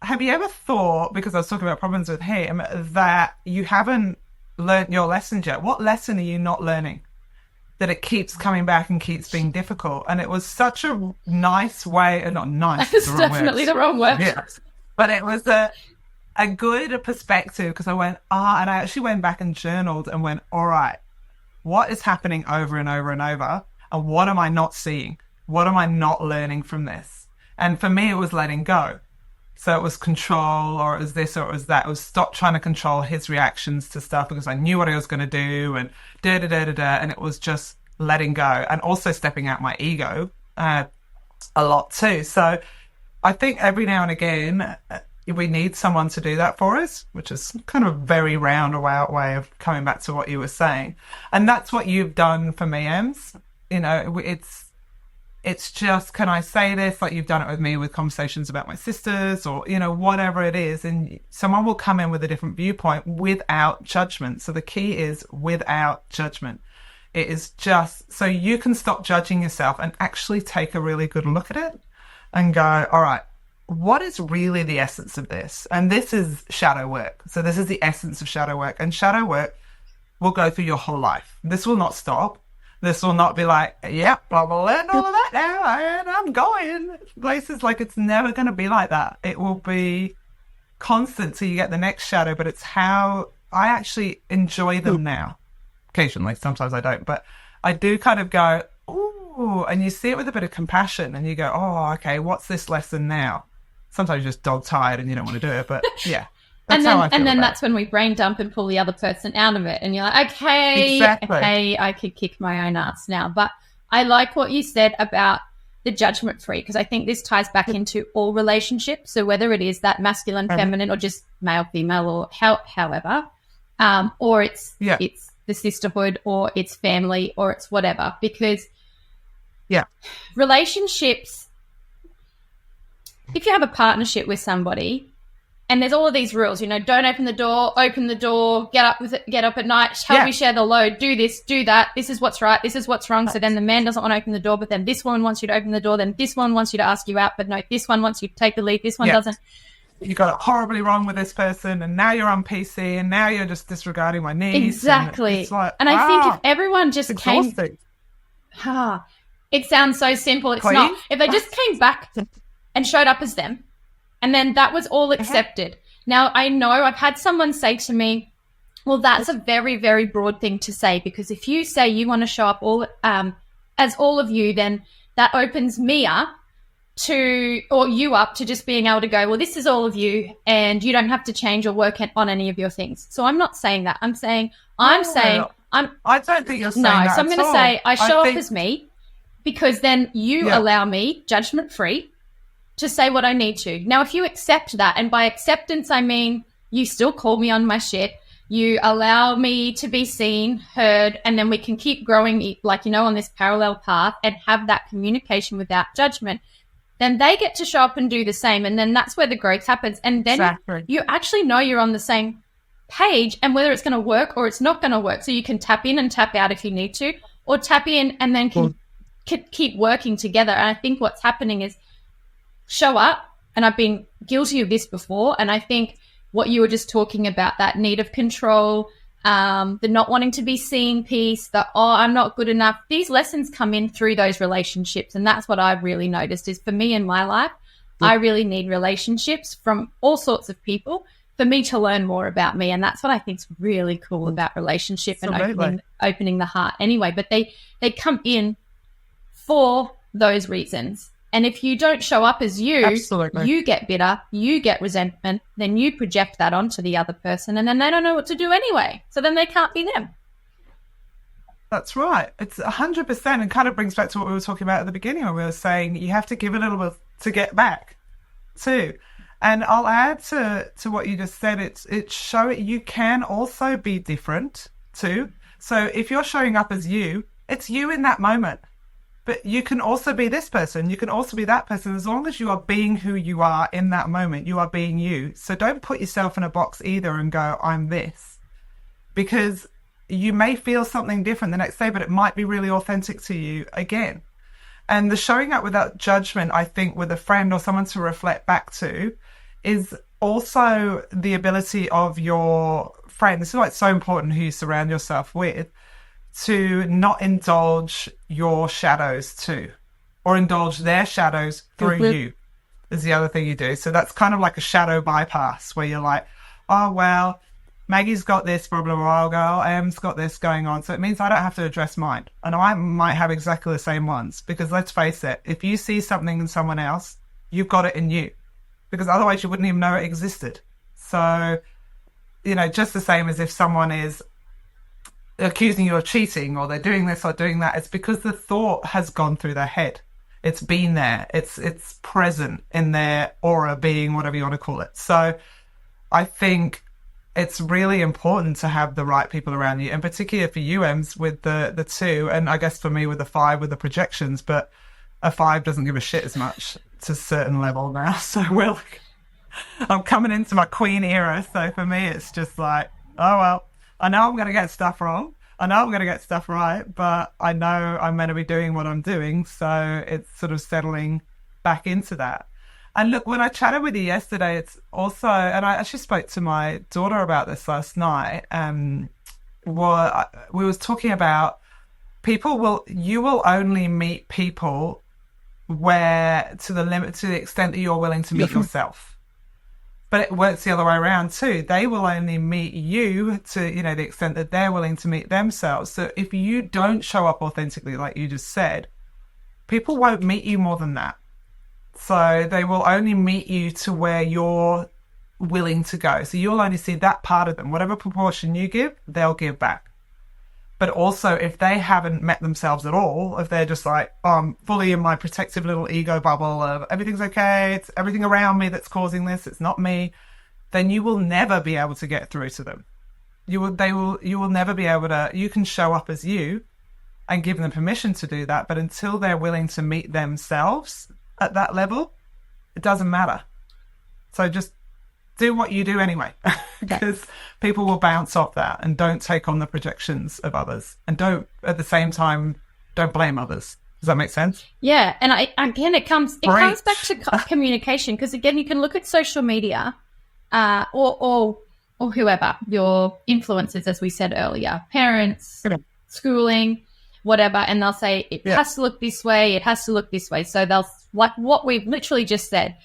have you ever thought, because I was talking about problems with him, that you haven't learnt your lessons yet? What lesson are you not learning? That it keeps coming back and keeps being difficult. And it was such a nice way, not nice. It's definitely the wrong word. Yes. But it was a good perspective because I went, and I actually went back and journaled and went, all right, what is happening over and over and over? And what am I not seeing? What am I not learning from this? And for me, it was letting go. So it was control, or it was this, or it was that. It was stop trying to control his reactions to stuff because I knew what I was going to do and and it was just letting go and also stepping out my ego a lot too. So I think every now and again, we need someone to do that for us, which is kind of a very roundabout way of coming back to what you were saying. And that's what you've done for me, Ems. It's just, can I say this? Like you've done it with me with conversations about my sisters or, whatever it is. And someone will come in with a different viewpoint without judgment. So the key is without judgment. It is just so you can stop judging yourself and actually take a really good look at it and go, all right, what is really the essence of this? And this is shadow work. So this is the essence of shadow work. And shadow work will go through your whole life. This will not stop. This will not be like, yep, I've learned all of that now and I'm going places. Like it's never going to be like that. It will be constant till you get the next shadow, but it's how I actually enjoy them now. Occasionally, sometimes I don't, but I do kind of go, ooh, and you see it with a bit of compassion and you go, oh, okay, what's this lesson now? Sometimes you're just dog tired and you don't want to do it, but yeah. And then that's when we brain dump and pull the other person out of it. And you're like, okay, I could kick my own ass now. But I like what you said about the judgment free, because I think this ties back into all relationships. So whether it is that masculine, feminine, or just male, female, or however, or it's the sisterhood, or it's family, or it's whatever. Because relationships, if you have a partnership with somebody, and there's all of these rules, don't open the door, get up at night, help me share the load, do this, do that, this is what's right, this is what's wrong. So then the man doesn't want to open the door, but then this one wants you to open the door, then this one wants you to ask you out, but no, this one wants you to take the lead, this one doesn't. You got it horribly wrong with this person, and now you're on PC, and now you're just disregarding my needs. Exactly. It's like, and I think if everyone just exhausting. It sounds so simple. It's not. If they just came back and showed up as them, and then that was all accepted. Now, I know I've had someone say to me, well, that's a very, very broad thing to say, because if you say you want to show up all as all of you, then that opens me up or you up to just being able to go, well, this is all of you and you don't have to change or work on any of your things. So I'm not saying that. I'm saying I don't think you're saying that. So I'm going to say I show up as me, because then you allow me, judgment free, to say what I need to. Now, if you accept that, and by acceptance I mean you still call me on my shit, you allow me to be seen, heard, and then we can keep growing, like, on this parallel path and have that communication without judgment, then they get to show up and do the same. And then that's where the growth happens. And then you actually know you're on the same page and whether it's going to work or it's not going to work. So you can tap in and tap out if you need to, or tap in and then keep working together. And I think what's happening is show up, and I've been guilty of this before, and I think what you were just talking about, that need of control, the not wanting to be seen piece, I'm not good enough. These lessons come in through those relationships. And that's what I've really noticed is for me in my life, I really need relationships from all sorts of people for me to learn more about me. And that's what I think is really cool about relationship and opening the heart anyway. But they come in for those reasons. And if you don't show up as you, you get bitter, you get resentment, then you project that onto the other person, and then they don't know what to do anyway. So then they can't be them. That's right. It's 100%, and kind of brings back to what we were talking about at the beginning when we were saying you have to give a little bit to get back too. And I'll add to what you just said, you can also be different too. So if you're showing up as you, it's you in that moment. But you can also be this person. You can also be that person. As long as you are being who you are in that moment, you are being you. So don't put yourself in a box either and go, I'm this. Because you may feel something different the next day, but it might be really authentic to you again. And the showing up without judgment, I think, with a friend or someone to reflect back to is also the ability of your friend. This is why it's so important who you surround yourself with, to not indulge your shadows too, or indulge their shadows through you is the other thing you do. So that's kind of like a shadow bypass where you're like, oh, well, Maggie's got this problem, or I'll go, Em's got this going on. So it means I don't have to address mine. And I might have exactly the same ones, because let's face it, if you see something in someone else, you've got it in you, because otherwise you wouldn't even know it existed. So, just the same as if someone is accusing you of cheating, or they're doing this or doing that, it's because the thought has gone through their head. It's been there. It's present in their aura, being, whatever you want to call it. So I think it's really important to have the right people around you, and particularly for you, Ems, with the 2, and I guess for me with the 5 with the projections, but a 5 doesn't give a shit as much to a certain level now. So I'm coming into my queen era. So for me, it's just like, oh, well, I know I'm going to get stuff wrong. I know I'm going to get stuff right, but I know I'm meant to be doing what I'm doing. So it's sort of settling back into that. And look, when I chatted with you yesterday, it's also, and I actually spoke to my daughter about this last night. We was talking about you will only meet people where to the extent that you're willing to meet yourself. But it works the other way around too. They will only meet you to, the extent that they're willing to meet themselves. So if you don't show up authentically, like you just said, people won't meet you more than that. So they will only meet you to where you're willing to go. So you'll only see that part of them. Whatever proportion you give, they'll give back. But also, if they haven't met themselves at all, if they're just like, oh, I'm fully in my protective little ego bubble of everything's okay, it's everything around me that's causing this, it's not me, then you will never be able to get through to them. You will never be able to. You can show up as you and give them permission to do that, but until they're willing to meet themselves at that level, it doesn't matter. So just do what you do anyway, because people will bounce off that, and don't take on the projections of others, and don't, at the same time, don't blame others. Does that make sense? Yeah. And it comes back to communication, because again, you can look at social media, or whoever, your influencers, as we said earlier, parents, schooling, whatever, and they'll say it has to look this way, it has to look this way. So they'll, like what we've literally just said,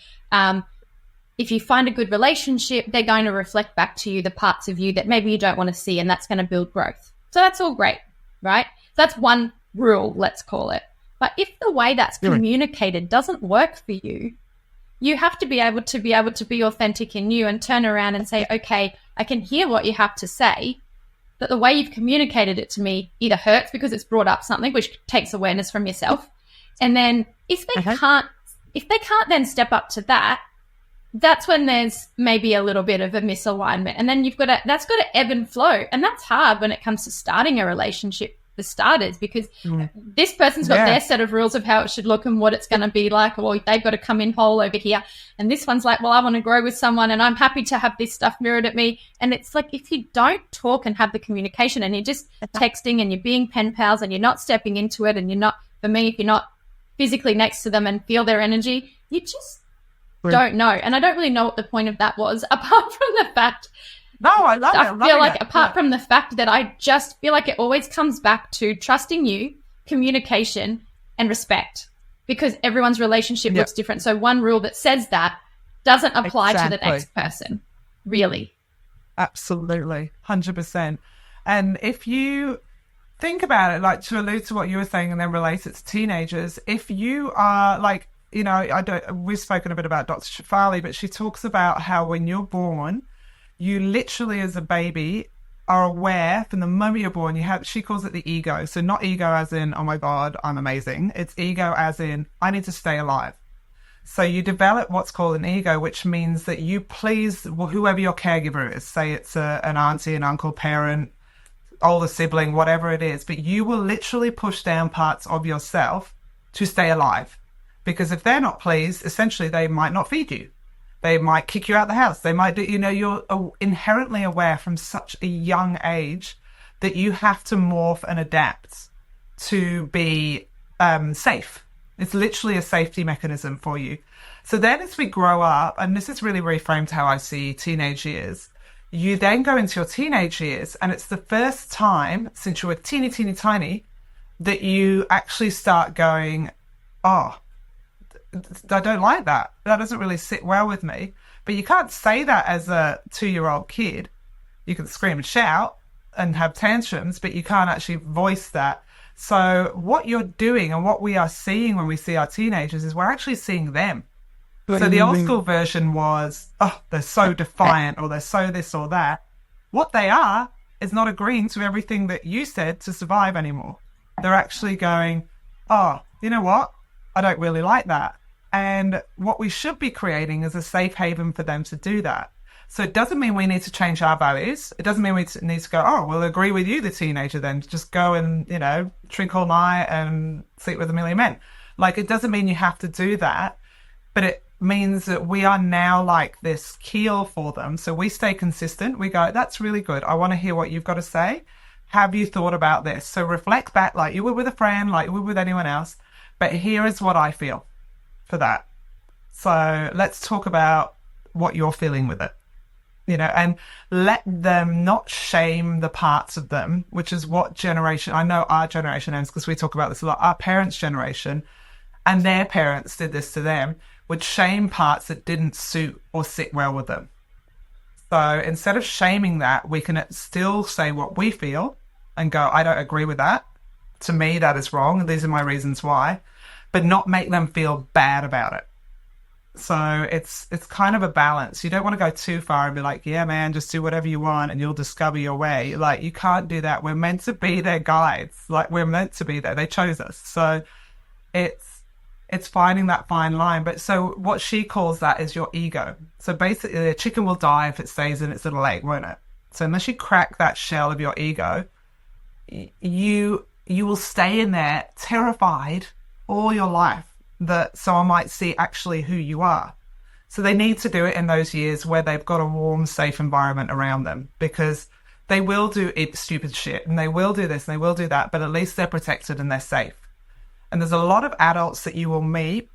if you find a good relationship, they're going to reflect back to you the parts of you that maybe you don't want to see, and that's going to build growth. So that's all great, right? That's one rule, let's call it. But if the way that's communicated doesn't work for you, you have to be able to be authentic in you and turn around and say, okay, I can hear what you have to say, but the way you've communicated it to me either hurts because it's brought up something, which takes awareness from yourself. And then if they can't then step up to that, that's when there's maybe a little bit of a misalignment. And then that's got to ebb and flow. And that's hard when it comes to starting a relationship for starters, because this person's got their set of rules of how it should look and what it's going to be like, or they've got to come in whole over here. And this one's like, well, I want to grow with someone and I'm happy to have this stuff mirrored at me. And it's like, if you don't talk and have the communication and you're just texting and you're being pen pals and you're not stepping into it, and you're not, for me, if you're not physically next to them and feel their energy, you just don't know. And I don't really know what the point of that was, apart from the fact I love it. I feel like apart from the fact that I just feel like it always comes back to trusting you, communication, and respect, because everyone's relationship looks different. So one rule that says that doesn't apply to the next person, really. Absolutely, 100%. And if you think about it, like to allude to what you were saying and then relate it to teenagers, if you are like, you know, we've spoken a bit about Dr. Shafali, but she talks about how when you're born, you literally as a baby are aware from the moment you're born, she calls it the ego. So not ego as in, oh my God, I'm amazing. It's ego as in, I need to stay alive. So you develop what's called an ego, which means that you please whoever your caregiver is, say it's an auntie, an uncle, parent, older sibling, whatever it is, but you will literally push down parts of yourself to stay alive. Because if they're not pleased, essentially they might not feed you. They might kick you out of the house. They might do, you know, you're inherently aware from such a young age that you have to morph and adapt to be safe. It's literally a safety mechanism for you. So then as we grow up, and this is really reframed how I see teenage years, you then go into your teenage years, and it's the first time since you were teeny, teeny, tiny that you actually start going, oh, I don't like that. That doesn't really sit well with me. But you can't say that as a 2-year-old kid. You can scream and shout and have tantrums, but you can't actually voice that. So what you're doing and what we are seeing when we see our teenagers is we're actually seeing them. So the old school version was, oh, they're so defiant or they're so this or that. What they are is not agreeing to everything that you said to survive anymore. They're actually going, oh, you know what? I don't really like that. And what we should be creating is a safe haven for them to do that. So it doesn't mean we need to change our values. It doesn't mean we need to go, oh, we'll agree with you, the teenager, then just go and, you know, drink all night and sleep with a million men. Like, it doesn't mean you have to do that, but it means that we are now like this keel for them. So we stay consistent. We go, that's really good. I want to hear what you've got to say. Have you thought about this? So reflect back like you would with a friend, like you would with anyone else. But here is what I feel for that. So let's talk about what you're feeling with it, you know, and let them not shame the parts of them, which is what generation, I know our generation ends because we talk about this a lot, our parents' generation and their parents did this to them, would shame parts that didn't suit or sit well with them. So instead of shaming that, we can still say what we feel and go, I don't agree with that. To me, that is wrong. These are my reasons why. But not make them feel bad about it. So it's kind of a balance. You don't want to go too far and be like, yeah, man, just do whatever you want and you'll discover your way. Like, you can't do that. We're meant to be their guides. Like, we're meant to be there. They chose us. So it's finding that fine line. But so what she calls that is your ego. So basically, a chicken will die if it stays in its little egg, won't it? So unless you crack that shell of your ego, you will stay in there terrified all your life that someone might see actually who you are. So they need to do it in those years where they've got a warm, safe environment around them, because they will do stupid shit and they will do this and they will do that, but at least they're protected and they're safe. And there's a lot of adults that you will meet,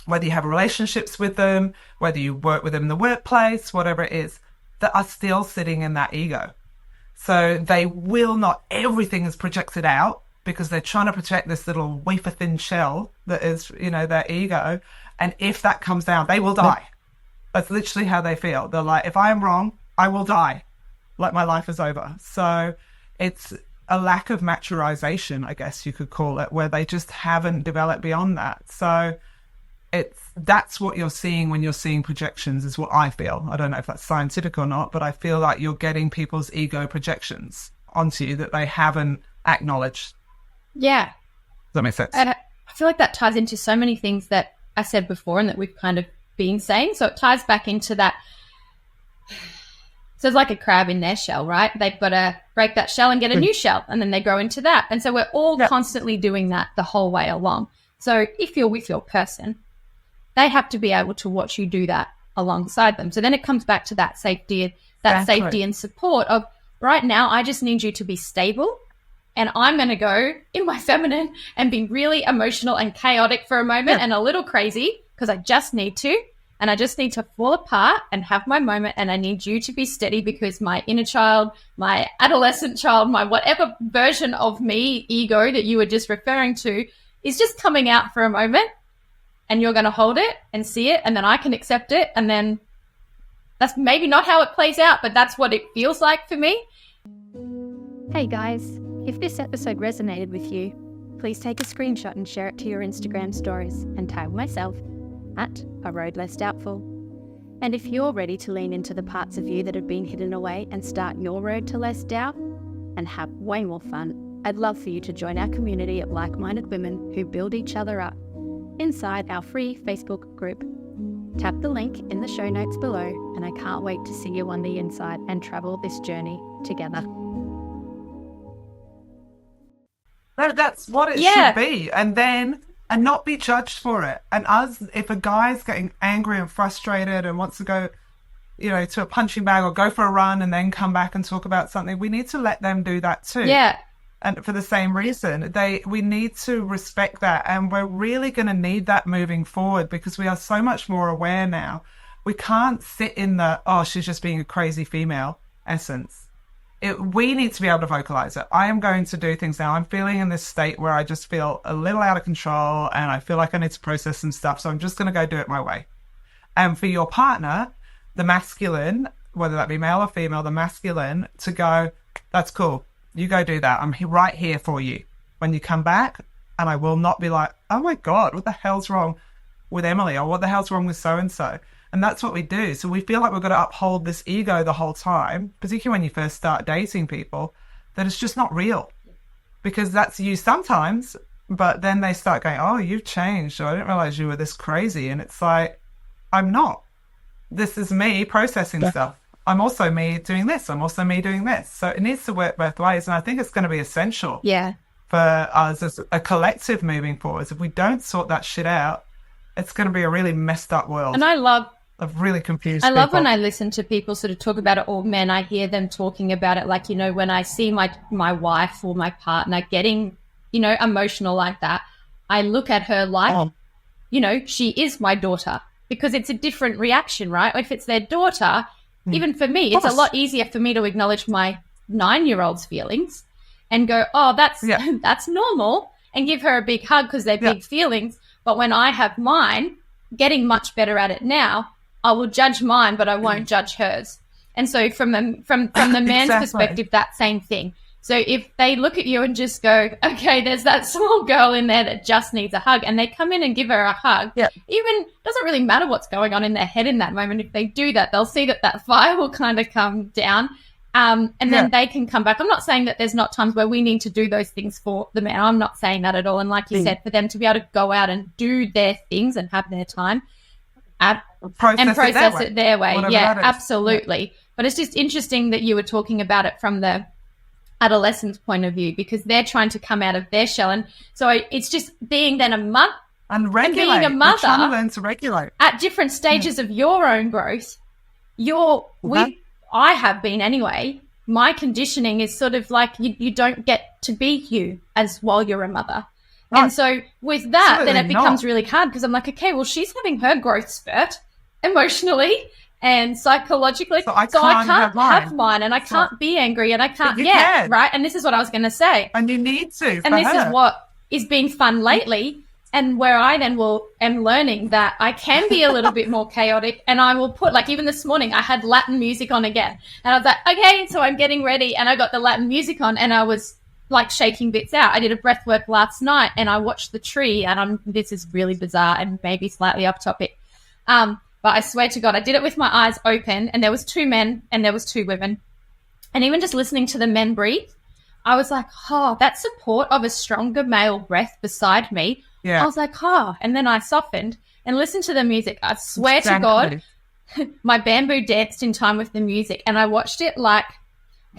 whether you have relationships with them, whether you work with them in the workplace, whatever it is, that are still sitting in that ego. So they will not, everything is projected out, because they're trying to protect this little wafer thin shell that is, you know, their ego. And if that comes down, they will die. That's literally how they feel. They're like, if I am wrong, I will die. Like, my life is over. So it's a lack of maturization, I guess you could call it, where they just haven't developed beyond that. So that's what you're seeing when you're seeing projections, is what I feel. I don't know if that's scientific or not, but I feel like you're getting people's ego projections onto you that they haven't acknowledged. Yeah. Does that make sense? And I feel like that ties into so many things that I said before and that we've kind of been saying. So it ties back into that. So it's like a crab in their shell, right? They've got to break that shell and get a new shell, and then they grow into that. And so we're all constantly doing that the whole way along. So if you're with your person, they have to be able to watch you do that alongside them. So then it comes back to that safety and support of, right now, I just need you to be stable, and I'm going to go in my feminine and be really emotional and chaotic for a moment and a little crazy, because I just need to. And I just need to fall apart and have my moment, and I need you to be steady, because my inner child, my adolescent child, my whatever version of me, ego that you were just referring to, is just coming out for a moment, and you're going to hold it and see it, and then I can accept it. And then that's maybe not how it plays out, but that's what it feels like for me. Hey guys, if this episode resonated with you, please take a screenshot and share it to your Instagram stories and tag myself at A Road Less Doubtful. And if you're ready to lean into the parts of you that have been hidden away and start your road to less doubt and have way more fun, I'd love for you to join our community of like-minded women who build each other up inside our free Facebook group. Tap the link in the show notes below, and I can't wait to see you on the inside and travel this journey together. That's what it should be. And not be judged for it. And if a guy's getting angry and frustrated and wants to go, to a punching bag or go for a run and then come back and talk about something, we need to let them do that too. Yeah. And for the same reason, we need to respect that. And we're really going to need that moving forward, because we are so much more aware now. We can't sit in the, she's just being a crazy female essence. We need to be able to vocalize it. I am going to do things now. I'm feeling in this state where I just feel a little out of control, and I feel like I need to process some stuff. So I'm just going to go do it my way. And for your partner, the masculine, whether that be male or female, the masculine, to go, that's cool. You go do that. I'm right here for you when you come back. And I will not be like, oh my God, what the hell's wrong with Emily? Or what the hell's wrong with so-and-so? And that's what we do. So we feel like we've got to uphold this ego the whole time, particularly when you first start dating people, that it's just not real. Because that's you sometimes, but then they start going, oh, you've changed, or I didn't realize you were this crazy. And it's like, I'm not. This is me processing stuff. I'm also me doing this. I'm also me doing this. So it needs to work both ways. And I think it's going to be essential for us as a collective moving forwards. If we don't sort that shit out, it's going to be a really messed up world. And I love really confused people. When I listen to people sort of talk about it, or men, I hear them talking about it, like, when I see my wife or my partner getting, emotional like that, I look at her like, she is my daughter, because it's a different reaction, right? If it's their daughter, even for me, it's a lot easier for me to acknowledge my 9-year-old's feelings and go, oh, that's normal, and give her a big hug because they're big feelings. But when I have mine, getting much better at it now, I will judge mine, but I won't judge hers. And so from the man's perspective, that same thing. So if they look at you and just go, okay, there's that small girl in there that just needs a hug, and they come in and give her a hug, even doesn't really matter what's going on in their head in that moment. If they do that, they'll see that fire will kind of come down, and then they can come back. I'm not saying that there's not times where we need to do those things for the man. I'm not saying that at all. And like you said, for them to be able to go out and do their things and have their time and process it their way. Yeah, absolutely. Yeah. But it's just interesting that you were talking about it from the adolescent's point of view, because they're trying to come out of their shell. And so it's just being then a mother and regulate. And being a mother, trying to learn to regulate at different stages of your own growth. I have been anyway. My conditioning is sort of like you don't get to be you as while you're a mother. Right. And so with that, absolutely, then it becomes really hard, because I'm like, okay, well, she's having her growth spurt emotionally and psychologically. So I can't have mine, and I can't be angry, and I can't, right? And this is what I was going to say. And you need to. And this is what is being fun lately, and where I then am learning that I can be a little bit more chaotic, and I will put, like, even this morning, I had Latin music on again. And I was like, okay, so I'm getting ready, and I got the Latin music on, and I was like shaking bits out. I did a breath work last night and I watched the tree, and this is really bizarre and maybe slightly off topic. But I swear to God, I did it with my eyes open, and there was 2 men and there was 2 women. And even just listening to the men breathe, I was like, oh, that support of a stronger male breath beside me. Yeah. I was like, oh, and then I softened and listened to the music. I swear to God, my bamboo danced in time with the music, and I watched it like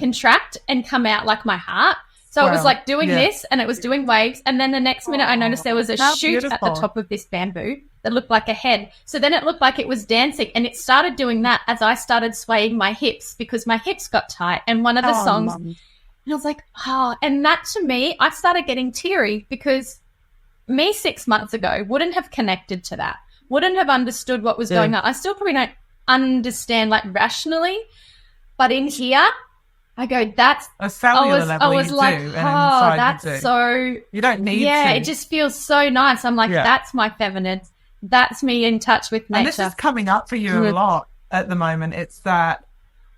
contract and come out like my heart. So it was like doing this, and it was doing waves. And then the next minute I noticed there was a shoot at the top of this bamboo that looked like a head. So then it looked like it was dancing, and it started doing that as I started swaying my hips because my hips got tight. And one of the songs, and I was like, oh, and that to me, I started getting teary because me 6 months ago wouldn't have connected to that, wouldn't have understood what was going on. I still probably don't understand like rationally, but in here, I go, that's a cellular level. I was you like, do, and oh, that's you do. so. You don't need to. Yeah, it just feels so nice. I'm like, that's my feminine. That's me in touch with nature. And this is coming up for you a lot at the moment. It's that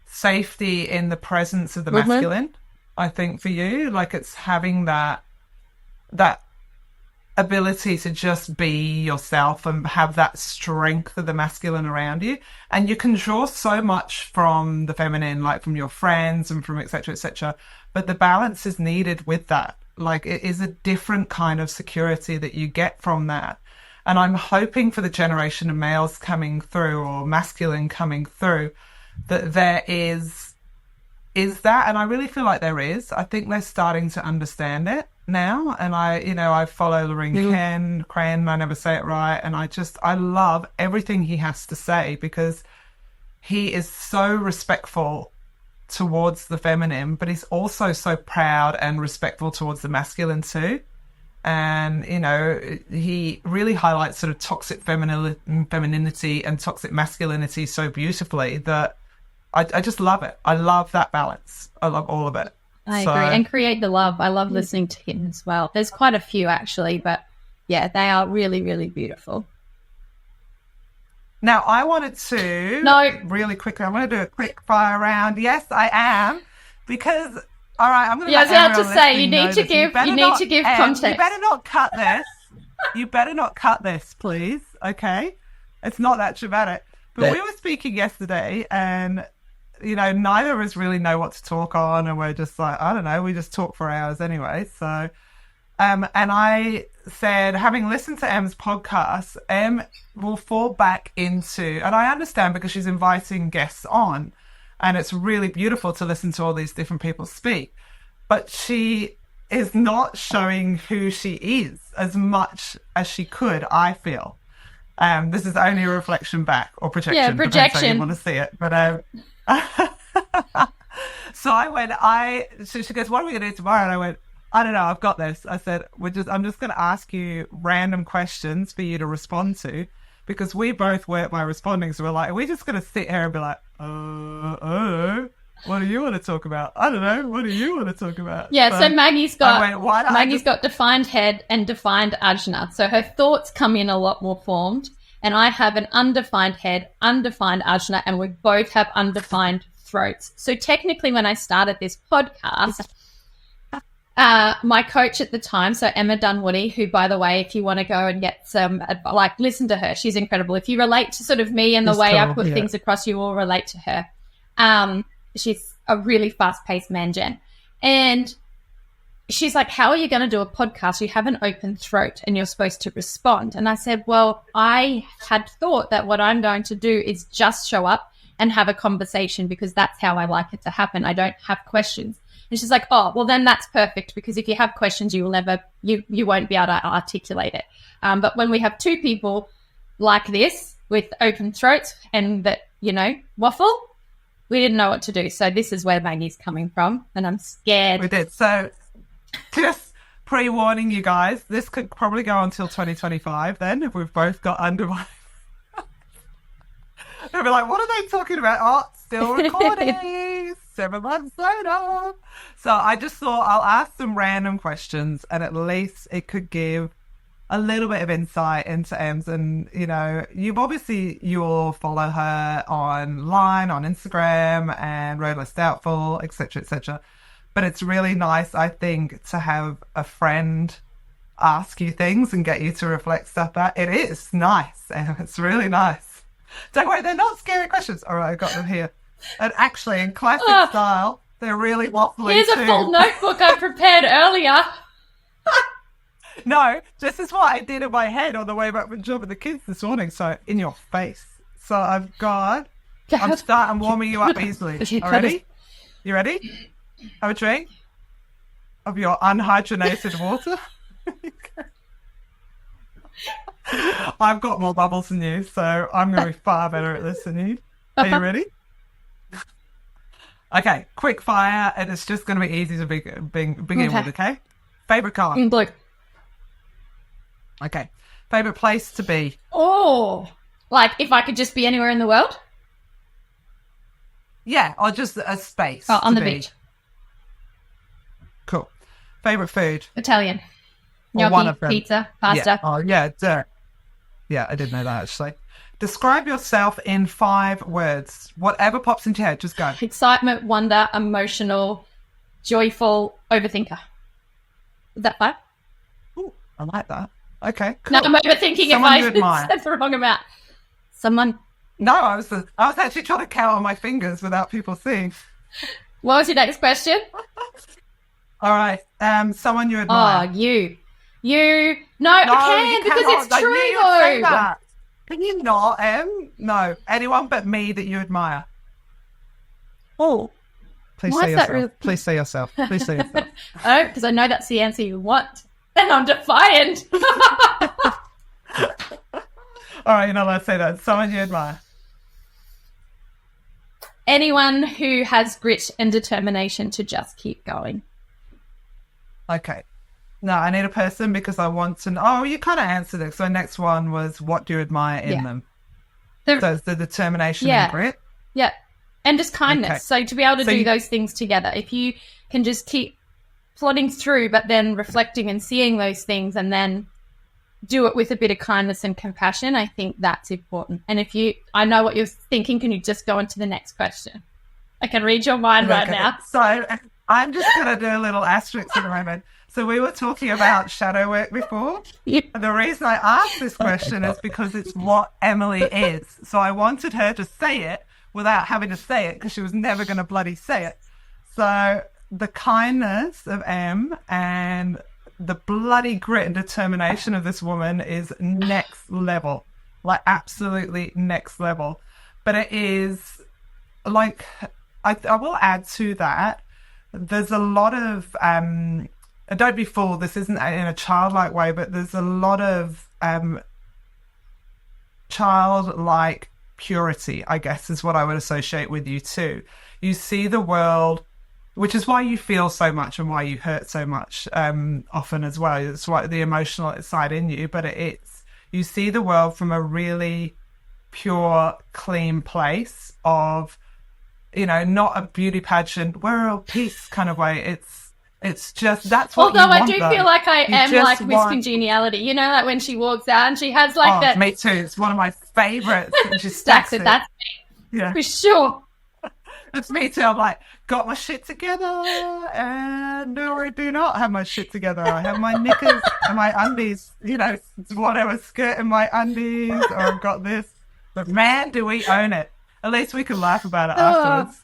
safety in the presence of the masculine. I think for you, like it's having that ability to just be yourself and have that strength of the masculine around you. And you can draw so much from the feminine, like from your friends and from et cetera, but the balance is needed with that. Like it is a different kind of security that you get from that. And I'm hoping for the generation of males coming through, or masculine coming through, that there is that. And I really feel like there is. I think they're starting to understand it now. And I follow Lorraine Cran, I never say it right. And I love everything he has to say, because he is so respectful towards the feminine, but he's also so proud and respectful towards the masculine too. And, he really highlights sort of toxic femininity and toxic masculinity so beautifully that I just love it. I love that balance. I love all of it. I agree. And create the love. I love listening to him as well. There's quite a few actually, but yeah, they are really, really beautiful. Now, I wanted to really quickly, I'm going to do a quick fire round. Yes, I am, because all right, I'm going to. Yeah, I was about to say you need to give context. You better not cut this. You better not cut this, please. Okay, it's not that dramatic. But we were speaking yesterday, and neither of us really know what to talk on, and we're just like, I don't know, we just talk for hours anyway. So, and I said, having listened to Em's podcast, Em will fall back into, and I understand because she's inviting guests on, and it's really beautiful to listen to all these different people speak, but she is not showing who she is as much as she could, I feel. This is only a reflection back, or projection. Yeah, projection. Depends how you want to see it. But so I went. So she goes, "What are we going to do tomorrow?" And I went, "I don't know. I've got this." I said, I'm just going to ask you random questions for you to respond to, because we both work by responding. So we're like, are we just going to sit here and be like, what do you want to talk about? I don't know. What do you want to talk about? Yeah, so Maggie's got defined head and defined ajna. So her thoughts come in a lot more formed. And I have an undefined head, undefined ajna, and we both have undefined throats. So technically when I started this podcast, my coach at the time, so Emma Dunwoody, who, by the way, if you want to go and get some, listen to her, she's incredible. If you relate to sort of me and the way I put things across, you will relate to her. She's a really fast-paced man gen. And she's like, how are you going to do a podcast? You have an open throat and you're supposed to respond. And I said, well, I had thought that what I'm going to do is just show up and have a conversation, because that's how I like it to happen. I don't have questions. And she's like, oh, well, then that's perfect, because if you have questions, you won't be able to articulate it. But when we have two people like this with open throats and that, waffle, we didn't know what to do. So this is where Maggie's coming from, and I'm scared. We did. So just pre-warning you guys, this could probably go until 2025 then, if we've both got underway. They'll be like, what are they talking about? Oh, still recording. 7 months later. So I just thought I'll ask some random questions, and at least it could give a little bit of insight into Ems. And, you'll follow her online, on Instagram, and Road Less Doubtful, etc., etc. but it's really nice, I think, to have a friend ask you things and get you to reflect stuff back. It is nice, and it's really nice. Don't worry, they're not scary questions. All right, I got them here. And actually, in classic style, they're really waffly Here's too. a full notebook I prepared earlier. No, this is what I did in my head on the way back from job with the kids this morning. So in your face. So I've got. I'm warming you up easily. Ready? You ready? Have a drink of your unhydrated water. I've got more bubbles than you, so I'm going to be far better at this than you. Are you ready? Okay, quick fire, and it's just going to be easy to begin with, okay? Favorite color? Blue. Okay. Favorite place to be? Oh, like if I could just be anywhere in the world? Yeah, or just a space. Oh, on the beach. Cool. Favorite food? Italian. Or one of them. Pizza, pasta. Yeah. Oh, yeah, duh. Yeah, I did know that, actually. Describe yourself in 5 words. Whatever pops into your head, just go. Excitement, wonder, emotional, joyful, overthinker. Is that 5? Ooh, I like that. Okay, cool. No, I'm overthinking Someone you if admire. I said the wrong amount. Someone. No, I was actually trying to count on my fingers without people seeing. What was your next question? All right. Someone you admire. Oh, you. No, I can because it's I true knew you'd say though. that. Can you not, Em? No. Anyone but me that you admire. Oh. Please say yourself. Please say yourself. Please say yourself. Oh, because I know that's the answer you want. And I'm defiant. All right, you're not allowed to say that. Someone you admire. Anyone who has grit and determination to just keep going. Okay. No, I need a person because I want to know. Oh, you kind of answered it. So next one was what do you admire in them? So it's the determination and grit? Yeah. And just kindness. Okay. So to be able to do those things together, if you can just keep plodding through, but then reflecting and seeing those things and then do it with a bit of kindness and compassion, I think that's important. And I know what you're thinking, can you just go on to the next question? I can read your mind right now. So I'm just going to do a little asterisk at the moment. So we were talking about shadow work before. Yep. And the reason I asked this question is because it's what Emily is. So I wanted her to say it without having to say it because she was never going to bloody say it. So the kindness of Em and the bloody grit and determination of this woman is next level, like absolutely next level. But it is like, I will add to that, there's a lot of, don't be fooled, this isn't in a childlike way, but there's a lot of childlike purity, I guess, is what I would associate with you too. You see the world, which is why you feel so much and why you hurt so much often as well. It's why the emotional side in you, but you see the world from a really pure, clean place of, not a beauty pageant, world peace kind of way. It's just, that's what Although you want, I do feel like I am like Miss want... Congeniality, like when she walks out and she has like that. Me too. It's one of my favourites. And she stacks it. That's me. Yeah. For sure. It's me too. I'm like, got my shit together, and no, I do not have my shit together. I have my knickers and my undies, whatever, skirt and my undies, or I've got this. But man, do we own it. At least we can laugh about it afterwards.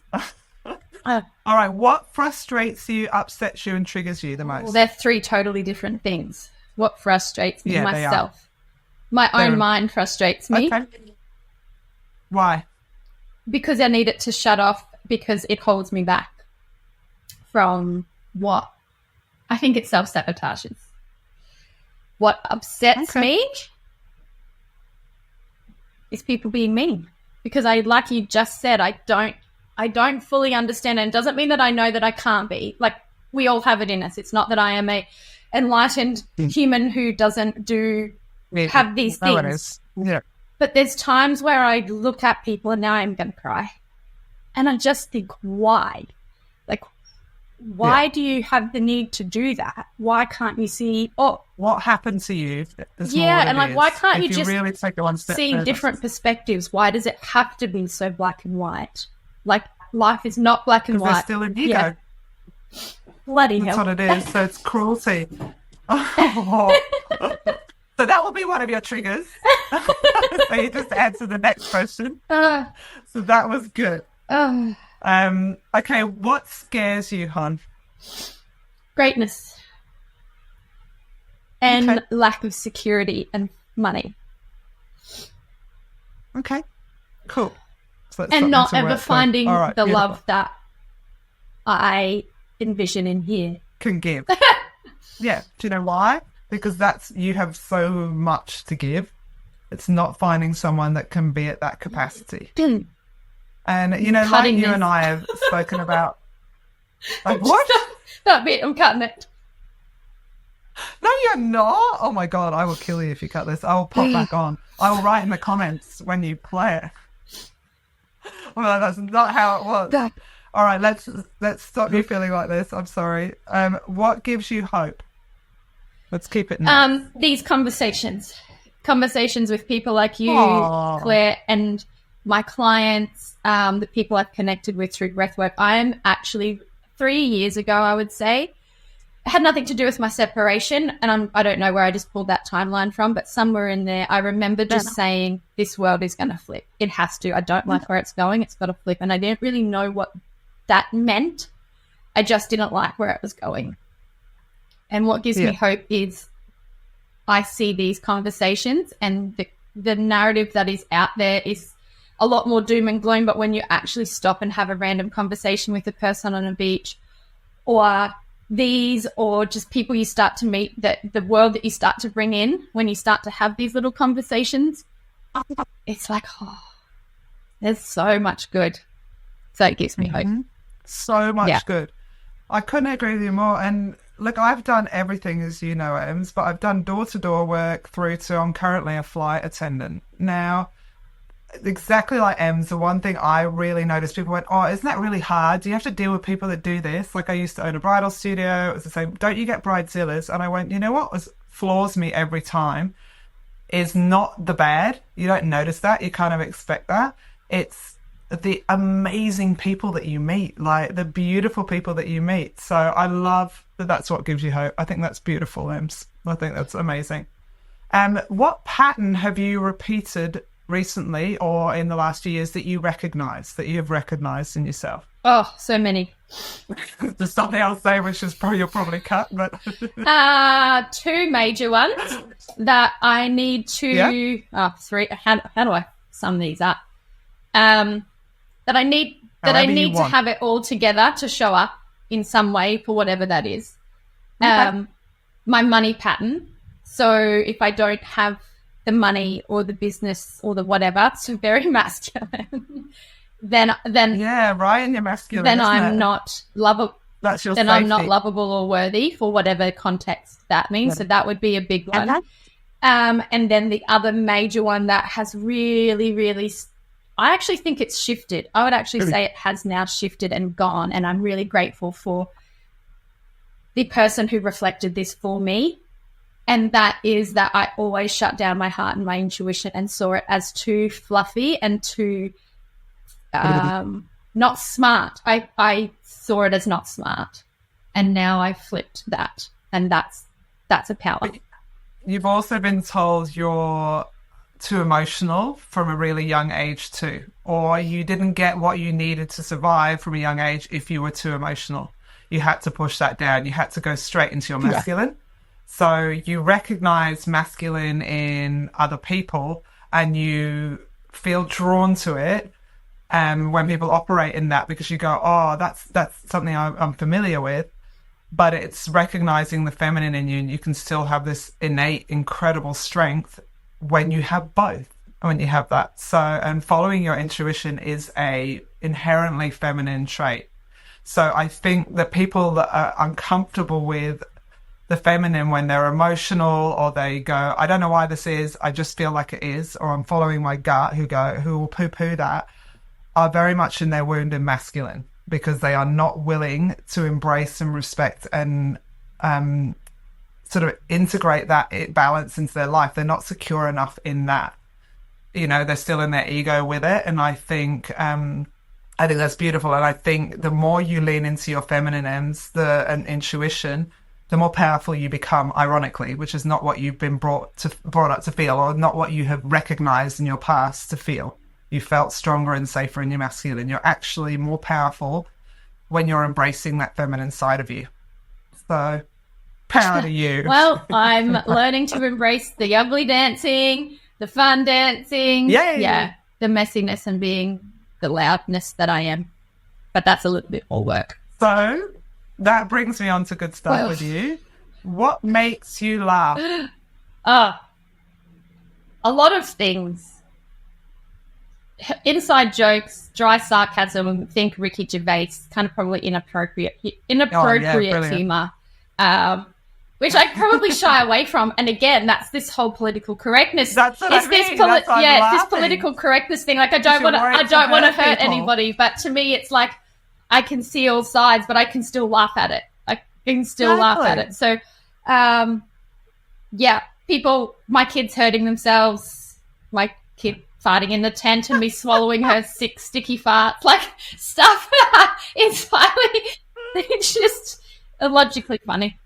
All right, what frustrates you, upsets you, and triggers you the most? Well, they're 3 totally different things. What frustrates me? Yeah, myself. My own mind frustrates me. Okay. Why? Because I need it to shut off, because it holds me back from what? I think it self-sabotages. What upsets me is people being mean. Because like you just said, I don't fully understand, and it doesn't mean that I know that I can't be. Like, we all have it in us. It's not that I am a enlightened human who doesn't have these things. It is. Yeah. But there's times where I look at people and now I'm going to cry. And I just think, why? Like, why do you have the need to do that? Why can't you see, what happened to you? And like, why can't you just really take it one step see further? Different perspectives? Why does it have to be so black and white? Like, life is not black and white. There's still an ego. Bloody That's hell. what it is. So it's cruelty. Oh. So that will be one of your triggers. So you just answer the next question. So that was good. Okay, what scares you, hon? Greatness. And Okay. lack of security and money. Okay, cool. So that's And something not to ever work with. finding All right, the beautiful. love that I envision in here. Can give. Yeah. Do you know why? Because you have so much to give. It's not finding someone that can be at that capacity. And, you know, like you and I have spoken about. Like, what? That bit, I'm cutting it. No, you're not. Oh, my God. I will kill you if you cut this. I will pop back on. I will write in the comments when you play it. Well, that's not how it was. All right, let's stop you feeling like this. I'm sorry. What gives you hope? Let's keep it nice. These conversations with people like you, Aww. Claire, and my clients, the people I've connected with through breathwork. I'm actually 3 years ago, I would say, it had nothing to do with my separation, and I don't know where I just pulled that timeline from, but somewhere in there, I remember just saying, this world is going to flip. It has to. I don't like where it's going. It's got to flip. And I didn't really know what that meant. I just didn't like where it was going. And what gives me hope is I see these conversations, and the narrative that is out there is a lot more doom and gloom, but when you actually stop and have a random conversation with a person on a beach, or just people you start to meet, the world that you start to bring in when you start to have these little conversations, it's like, oh, there's so much good. So it gives me hope. So much good. I couldn't agree with you more. And look, I've done everything, as you know, Ems, but I've done door-to-door work through to I'm currently a flight attendant. Now, exactly like Ems, the one thing I really noticed, people went, oh, isn't that really hard? Do you have to deal with people that do this? Like, I used to own a bridal studio. It was the same. Don't you get bridezillas? And I went, you know what floors me every time is not the bad. You don't notice that. You kind of expect that. It's the amazing people that you meet, like the beautiful people that you meet. So I love that that's what gives you hope. I think that's beautiful, Ems. I think that's amazing. What pattern have you repeated recently or in the last few years that you have recognized in yourself? Oh, so many. There's something I'll say which is you'll probably cut, but two major ones that I need to three. How do I sum these up? That I need to have it all together to show up in some way for whatever that is. My money pattern. So if I don't have the money or the business or the whatever, so very masculine, then yeah, right, and you're masculine. Then I'm not lovable. That's your then safety. I'm not lovable or worthy for whatever context that means. So that would be a big one. And then the other major one that has really, really, I actually think it's shifted. I would actually say it has now shifted and gone. And I'm really grateful for the person who reflected this for me. And that is that I always shut down my heart and my intuition and saw it as too fluffy and too not smart. I saw it as not smart. And now I flipped that. And that's a power. You've also been told you're too emotional from a really young age too, or you didn't get what you needed to survive from a young age if you were too emotional. You had to push that down. You had to go straight into your masculine. Yeah. So you recognize masculine in other people and you feel drawn to it when people operate in that, because you go, oh, that's something I'm familiar with. But it's recognizing the feminine in you, and you can still have this innate, incredible strength when you have both, when you have that. So, and following your intuition is a inherently feminine trait. So I think that people that are uncomfortable with the feminine when they're emotional, or they go, I don't know why this is, I just feel like it is, or I'm following my gut, who will poo-poo that, are very much in their wound in masculine, because they are not willing to embrace and respect and sort of integrate that balance into their life. They're not secure enough in that. You know, they're still in their ego with it. And I think I think that's beautiful. And I think the more you lean into your feminine ends and intuition, the more powerful you become, ironically, which is not what you've been brought up to feel, or not what you have recognized in your past to feel. You felt stronger and safer in your masculine. You're actually more powerful when you're embracing that feminine side of you. So, power to you. Well, I'm learning to embrace the ugly dancing, the fun dancing. Yay! Yeah, the messiness and being the loudness that I am. But that's a little bit more work. So, that brings me on to good stuff with you. What makes you laugh? A lot of things. Inside jokes, dry sarcasm, think Ricky Gervais, kind of probably inappropriate humour, which I probably shy away from. And again, that's this whole political correctness. That's what I mean. It's this political correctness thing. Like I don't want to hurt anybody, but to me, it's like I can see all sides, but I can still laugh at it. I can still laugh at it. So, people, my kids hurting themselves, my kid farting in the tent and me swallowing her 6 sticky farts, like stuff. It's just illogically funny.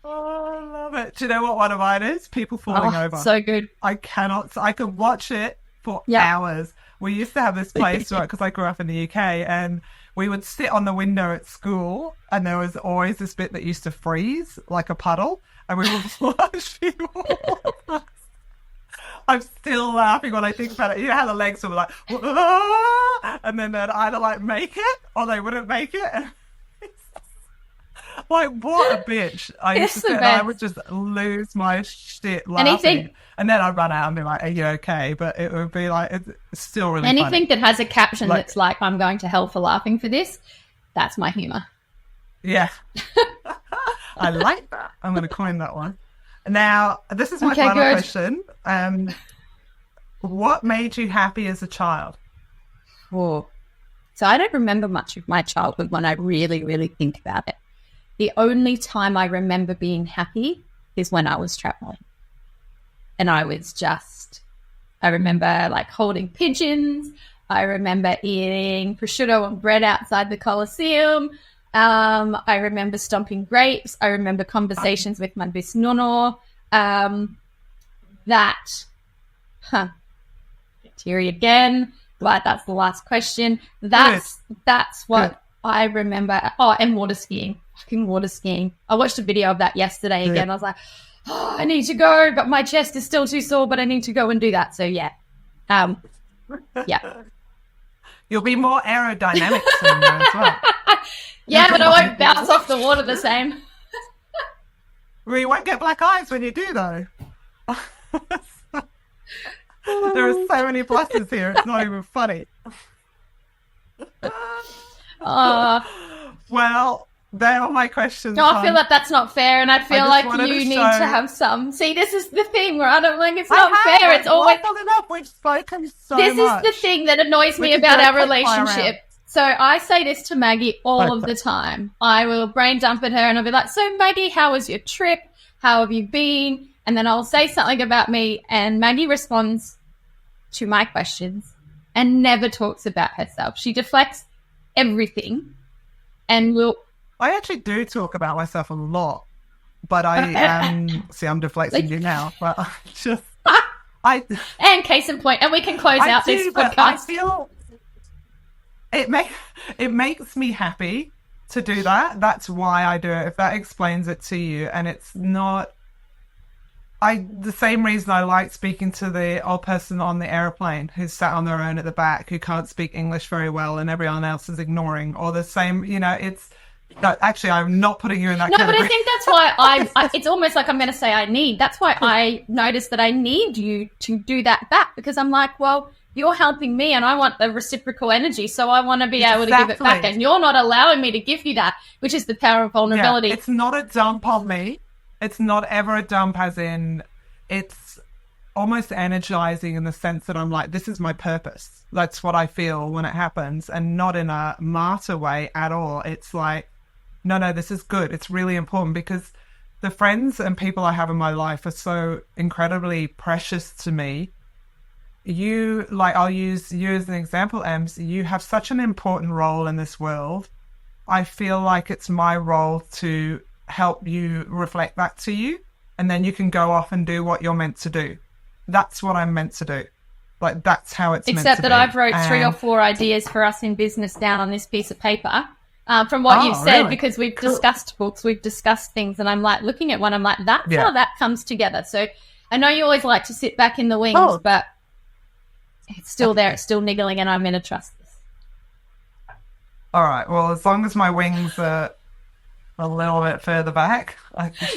Oh, I love it. Do you know what one of mine is? People falling over. So good. I could watch it for hours. We used to have this place, right, because I grew up in the UK, and we would sit on the window at school, and there was always this bit that used to freeze, like a puddle, and we would watch people. I'm still laughing when I think about it. You know how the legs were like, and then they'd either like make it or they wouldn't make it. Like, what a bitch. I used to sit and I would just lose my shit laughing. And then I'd run out and be like, are you okay? But it would be like, it's still really funny. Anything that has a caption that's like, I'm going to hell for laughing for this, that's my humour. Yeah. I like that. I'm going to coin that one. Now, this is my final question. What made you happy as a child? So I don't remember much of my childhood when I really, really think about it. The only time I remember being happy is when I was traveling. And I remember like holding pigeons. I remember eating prosciutto and bread outside the Colosseum. I remember stomping grapes. I remember conversations with my bisnono. Teary again. But that's the last question. That's what I remember. Oh, and water skiing. Fucking water skiing. I watched a video of that yesterday again. I was like, oh, I need to go, but my chest is still too sore, but I need to go and do that. So yeah. You'll be more aerodynamic soon as well. Yeah, but I won't bounce off the water the same. Well, you won't get black eyes when you do, though. There are so many pluses here. It's not even funny. Well, they're all my questions. No, I feel like that's not fair, and I feel like you need to have some. See, this is the thing where I don't think it's not fair. It's always enough. We've spoken so much. This is the thing that annoys me about our relationship. So I say this to Maggie all of the time. I will brain dump at her, and I'll be like, "So Maggie, how was your trip? How have you been?" And then I'll say something about me, and Maggie responds to my questions and never talks about herself. She deflects everything, and I actually do talk about myself a lot, but I'm deflecting you now, but and case in point, and we can close out this podcast. I feel it makes me happy to do that. That's why I do it, if that explains it to you. And it's not the same reason I like speaking to the old person on the airplane who's sat on their own at the back, who can't speak English very well and everyone else is ignoring, or the same, actually, I'm not putting you in that category. No, but I think that's why it's almost like I'm going to say I need. That's why I noticed that I need you to do that back, because I'm like, well, you're helping me and I want the reciprocal energy, so I want to be able to give it back, and you're not allowing me to give you that, which is the power of vulnerability. Yeah, it's not a dump on me. It's not ever a dump, as in it's almost energizing in the sense that I'm like, this is my purpose. That's what I feel when it happens, and not in a martyr way at all. It's like, no, this is good. It's really important, because the friends and people I have in my life are so incredibly precious to me. you, like, I'll use you as an example, Ems. You have such an important role in this world. I feel like it's my role to help you reflect that to you, and then you can go off and do what you're meant to do. That's what I'm meant to do. Like, that's how it's meant to be. Except that I've wrote 3 or 4 ideas for us in business down on this piece of paper. From what you've said, really? Because we've discussed books, we've discussed things, and I'm like looking at one, I'm like, that's how that comes together. So I know you always like to sit back in the wings, but it's still there, it's still niggling, and I'm going to trust this. All right, well, as long as my wings are a little bit further back.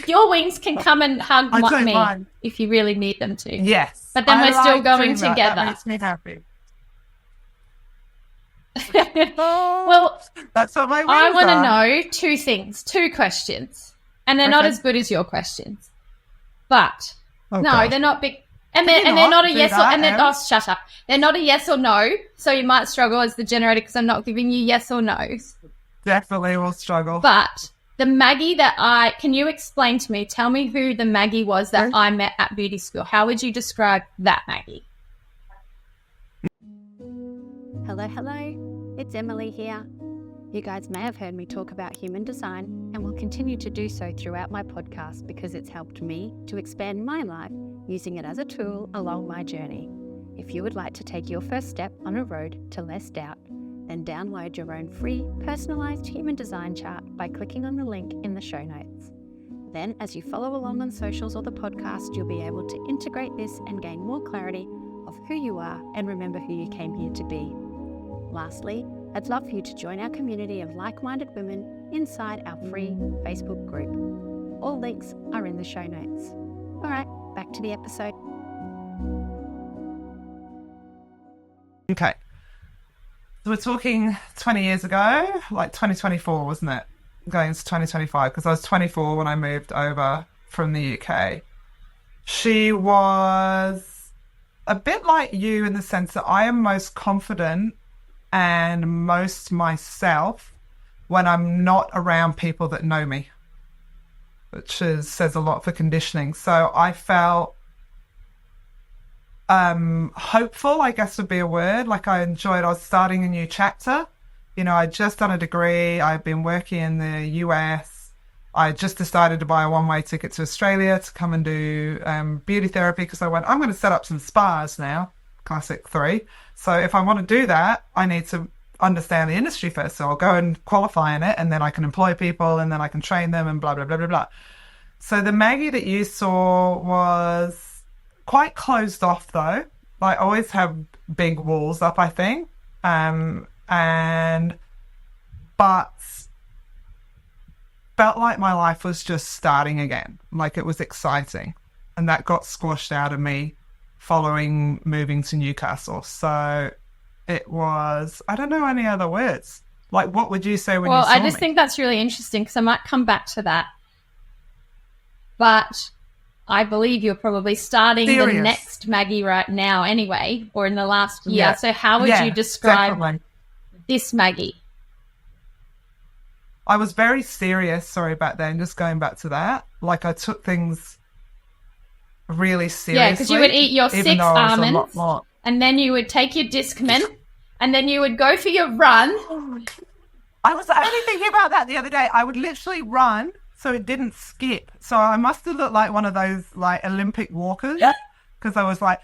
Your wings can come and hug me mind. If you really need them to. Yes. But then we're still going together. That makes me happy. Well, that's what my wings I want to are. know 2 things, 2 questions, and they're not as good as your questions. But no, they're not big, and they're not a yes or and they're shut up. They're not a yes or no, so you might struggle as the generator because I'm not giving you yes or no's. Definitely will struggle. But the Maggie can you explain to me? Tell me who the Maggie was that I met at beauty school. How would you describe that Maggie? Hello, hello. It's Emily here. You guys may have heard me talk about human design and will continue to do so throughout my podcast because it's helped me to expand my life using it as a tool along my journey. If you would like to take your first step on a road to less doubt, then download your own free personalized human design chart by clicking on the link in the show notes. Then, as you follow along on socials or the podcast, you'll be able to integrate this and gain more clarity of who you are and remember who you came here to be. Lastly, I'd love for you to join our community of like-minded women inside our free Facebook group. All links are in the show notes. All right, back to the episode. Okay. So we're talking 20 years ago, like 2024, wasn't it? Going into 2025, because I was 24 when I moved over from the UK. She was a bit like you in the sense that I am most confident and most myself when I'm not around people that know me, which says a lot for conditioning. So I felt hopeful, I guess would be a word. Like I was starting a new chapter. You know, I'd just done a degree. I'd been working in the US. I just decided to buy a one-way ticket to Australia to come and do beauty therapy because I went, I'm going to set up some spas now. Classic 3. So if I want to do that, I need to understand the industry first. So I'll go and qualify in it, and then I can employ people, and then I can train them, and blah, blah, blah, blah, blah. So the Maggie that you saw was quite closed off, though. I always have big walls up, I think. But felt like my life was just starting again. Like it was exciting. And that got squashed out of me following moving to Newcastle. So it was, I don't know any other words. Like, what would you say when you saw me? Well, I just think that's really interesting because I might come back to that. But I believe you're probably starting the next Maggie right now anyway, or in the last year. Yeah. So how would you describe this Maggie? I was very serious, back then, just going back to that. Like, I took things really seriously. Yeah, because you would eat your 6 almonds, and then you would take your Discman, and then you would go for your run. I was only thinking about that the other day. I would literally run so it didn't skip. So I must have looked like one of those like Olympic walkers. Yeah. Because I was like,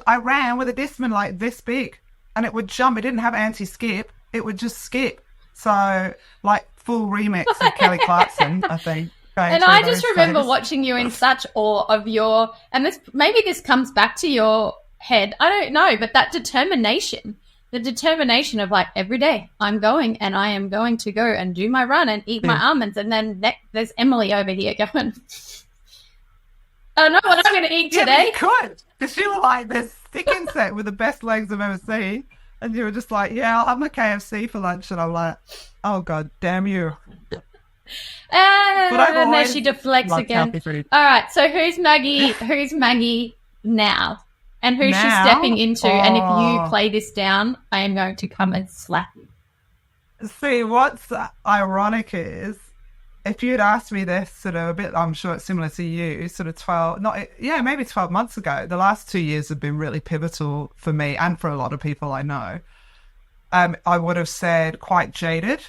I ran with a Discman like this big, and it would jump. It didn't have anti-skip. It would just skip. So like full remix of Kelly Clarkson, I think. And I just remember watching you in such awe of your, and maybe this comes back to your head, I don't know, but that determination, the determination of like every day I'm going and I am going to go and do my run and eat my almonds. And then there's Emily over here going, I don't know what I'm going to eat today. Yeah, you could, because you were like this thick insect with the best legs I've ever seen. And you were just like, yeah, I'll have my KFC for lunch. And I'm like, oh, God damn you. And there she deflects again. All right, so who's Maggie? Who's Maggie now? And who's she stepping into? And if you play this down, I am going to come and slap you. See, what's ironic is if you'd asked me this sort of a bit, I'm sure it's similar to you, sort of 12, maybe 12 months ago, the last 2 years have been really pivotal for me and for a lot of people I know. I would have said quite jaded,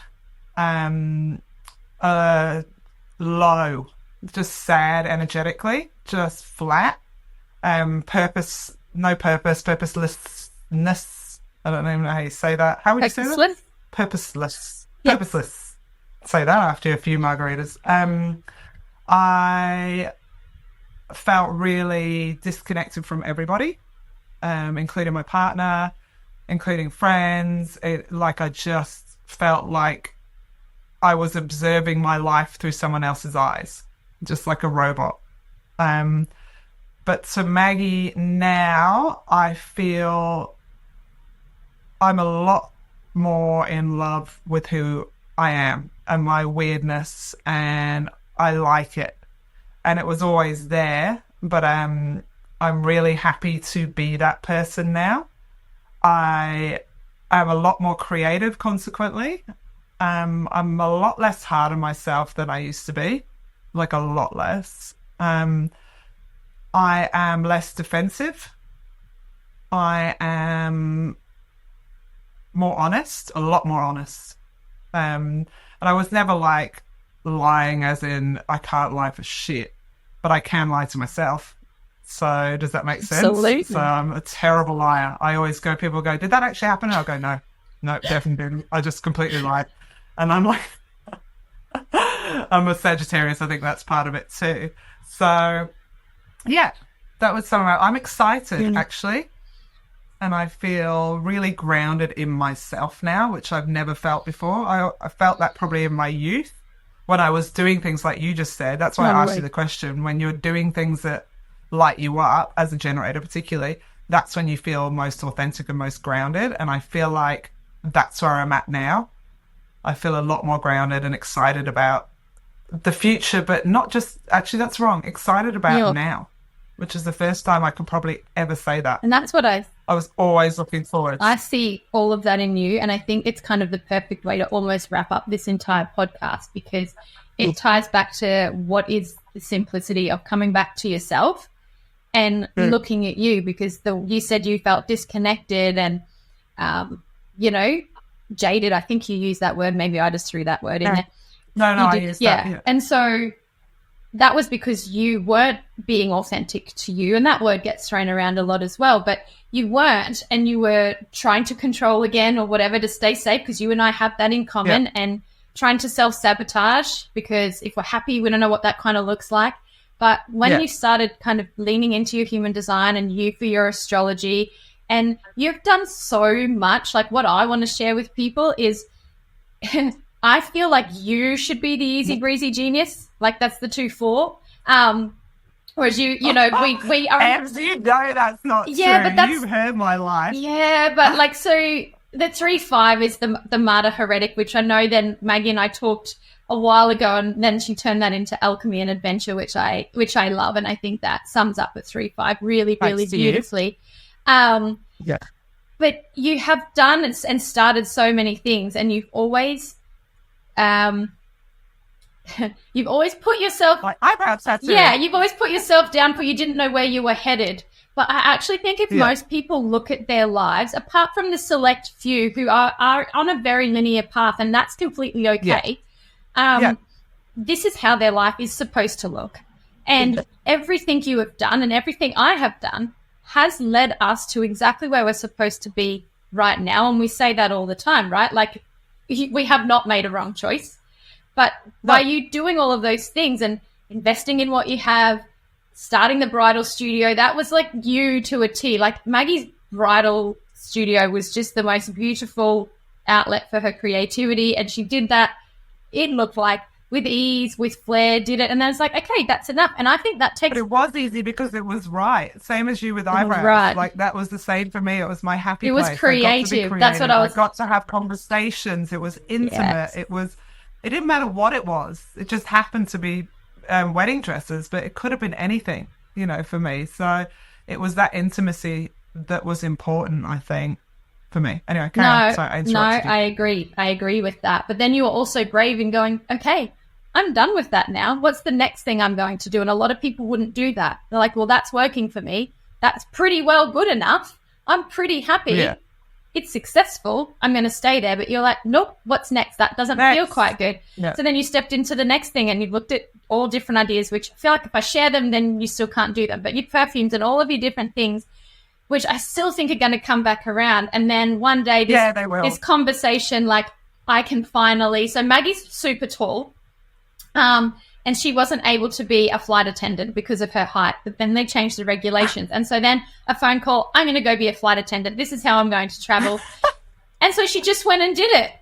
low, just sad energetically, just flat, no purpose, purposelessness. I don't even know how you say that. How would you say that? Purposeless. Yep. Purposeless. Say that after a few margaritas. I felt really disconnected from everybody, including my partner, including friends. I just felt like I was observing my life through someone else's eyes, just like a robot. But to Maggie now, I feel I'm a lot more in love with who I am and my weirdness, and I like it. And it was always there, but I'm really happy to be that person now. I am a lot more creative, consequently. I'm a lot less hard on myself than I used to be, like a lot less. I am less defensive. I am more honest, a lot more honest. And I was never like lying as in I can't lie for shit, but I can lie to myself. So does that make sense? Absolutely. So I'm a terrible liar. I always people go, did that actually happen? And I'll go, no, definitely didn't. I just completely lied. And I'm like, I'm a Sagittarius. I think that's part of it too. So yeah, that was something I'm excited actually. And I feel really grounded in myself now, which I've never felt before. I felt that probably in my youth when I was doing things like you just said. That's why I asked you the question. When you're doing things that light you up, as a generator particularly, that's when you feel most authentic and most grounded. And I feel like that's where I'm at now. I feel a lot more grounded and excited about the future, but not just, actually that's wrong, excited about now, which is the first time I could probably ever say that. And that's what I was always looking forward. I see all of that in you, and I think it's kind of the perfect way to almost wrap up this entire podcast, because it ties back to what is the simplicity of coming back to yourself and looking at you, because you said you felt disconnected and, jaded. I think you used that word. Maybe I just threw that word in there. No, I used that. Yeah. And so that was because you weren't being authentic to you, and that word gets thrown around a lot as well, but you weren't, and you were trying to control again or whatever to stay safe, because you and I have that in common, and trying to self-sabotage, because if we're happy, we don't know what that kind of looks like. But when you started kind of leaning into your human design and you for your astrology, and you've done so much, like what I want to share with people is I feel like you should be the easy breezy genius. Like that's the 2-4. Whereas we are. As you know, that's not true. But you've heard my life. Yeah, but so the 3-5 is the Martyr Heretic, which I know then Maggie and I talked a while ago, and then she turned that into Alchemy and Adventure, which I love, and I think that sums up the 3-5 really, really beautifully. But you have done and started so many things, and you've always put yourself like eyebrows tattoo. Yeah, you've always put yourself down, but you didn't know where you were headed. But I actually think if most people look at their lives, apart from the select few who are on a very linear path, and that's completely okay, this is how their life is supposed to look. And everything you have done and everything I have done has led us to exactly where we're supposed to be right now. And we say that all the time, right? Like we have not made a wrong choice. But by you doing all of those things and investing in what you have, starting the bridal studio, that was like you to a T. Like Maggie's bridal studio was just the most beautiful outlet for her creativity. And she did that, it looked like, with ease, with flair, did it. And then it's like, okay, that's enough. And I think that takes... But it was easy because it was right. Same as you with eyebrows. Right. Like that was the same for me. It was my happy place. It was creative. That's what I got to have conversations. It was intimate. Yes. It didn't matter what it was. It just happened to be wedding dresses, but it could have been anything, for me. So it was that intimacy that was important, I think, for me. Anyway, carry on. Sorry, I interrupted you. I agree. I agree with that. But then you were also brave in going, okay, I'm done with that now. What's the next thing I'm going to do? And a lot of people wouldn't do that. They're like, well, that's working for me. That's pretty well good enough. I'm pretty happy. Yeah. It's successful. I'm going to stay there. But you're like, nope, what's next? That doesn't feel quite good. Yeah. So then you stepped into the next thing and you looked at all different ideas, which I feel like if I share them, then you still can't do them. But your perfumes and all of your different things, which I still think are going to come back around. And then one day this conversation, like I can finally, so Maggie's super tall. And she wasn't able to be a flight attendant because of her height. But then they changed the regulations. And so then a phone call, I'm going to go be a flight attendant. This is how I'm going to travel. And so she just went and did it.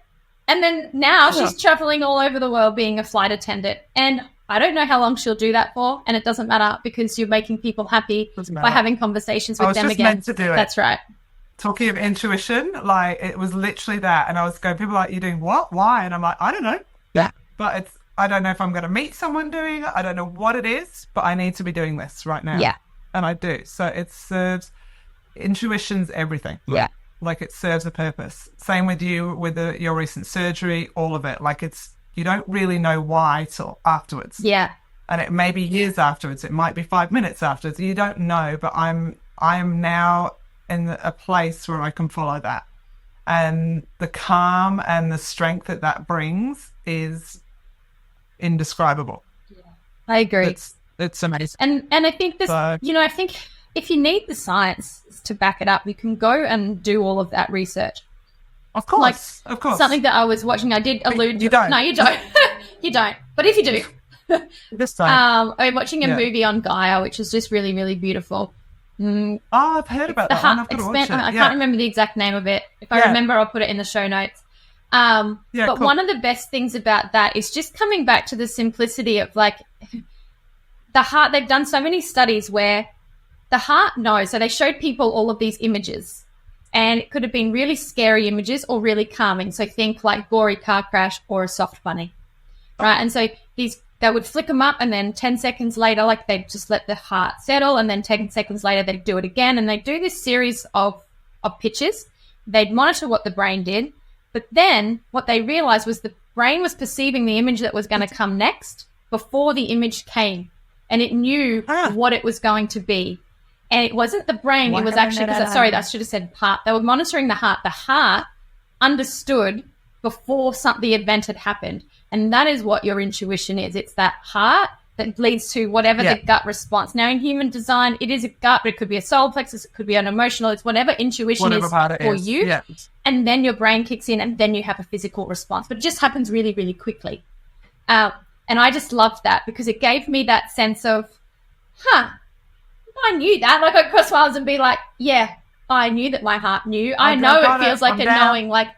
And then now she's traveling all over the world being a flight attendant. And I don't know how long she'll do that for. And it doesn't matter because you're making people happy by having conversations with them again. I was just meant to do it. That's right. Talking of intuition, like it was literally that. And I was going, people are like, you're doing what? Why? And I'm like, I don't know. Yeah. But I don't know if I'm going to meet someone doing it. I don't know what it is, but I need to be doing this right now. Yeah. And I do. So it serves, intuition's everything. Yeah. Like it serves a purpose. Same with you, with your recent surgery, all of it. Like you don't really know why till afterwards. Yeah. And it may be years afterwards. It might be 5 minutes afterwards. You don't know, but I am now in a place where I can follow that. And the calm and the strength that brings is indescribable. Yeah. I agree. It's amazing. And I think this, I think if you need the science to back it up, you can go and do all of that research. Of course. Of course. Something that I was watching, I did allude to. You don't. No, you don't. You don't. But if you do. This time. I'm watching a movie on Gaia, which is just really, really beautiful. I've heard about that one. I've got to watch it. I can't remember the exact name of it. If I remember, I'll put it in the show notes. But one of the best things about that is just coming back to the simplicity of like the heart. They've done so many studies where the heart knows. So they showed people all of these images and it could have been really scary images or really calming. So think like gory car crash or a soft bunny, right? And so they would flick them up and then 10 seconds later, like they'd just let the heart settle and then 10 seconds later they'd do it again. And they'd do this series of pictures. They'd monitor what the brain did. But then what they realized was the brain was perceiving the image that was going to come next before the image came. And it knew what it was going to be. And it wasn't the brain. It was actually, I should have said heart. They were monitoring the heart. The heart understood before the event had happened. And that is what your intuition is. It's that heart that leads to whatever the gut response. Now, in human design, it is a gut, but it could be a solar plexus, it could be an emotional, it's whatever intuition is for you. Yeah. And then your brain kicks in and then you have a physical response. But it just happens really, really quickly. And I just loved that because it gave me that sense of, I knew that. Like I'd cross miles and be like, yeah, I knew that my heart knew. I know it feels like knowing, like,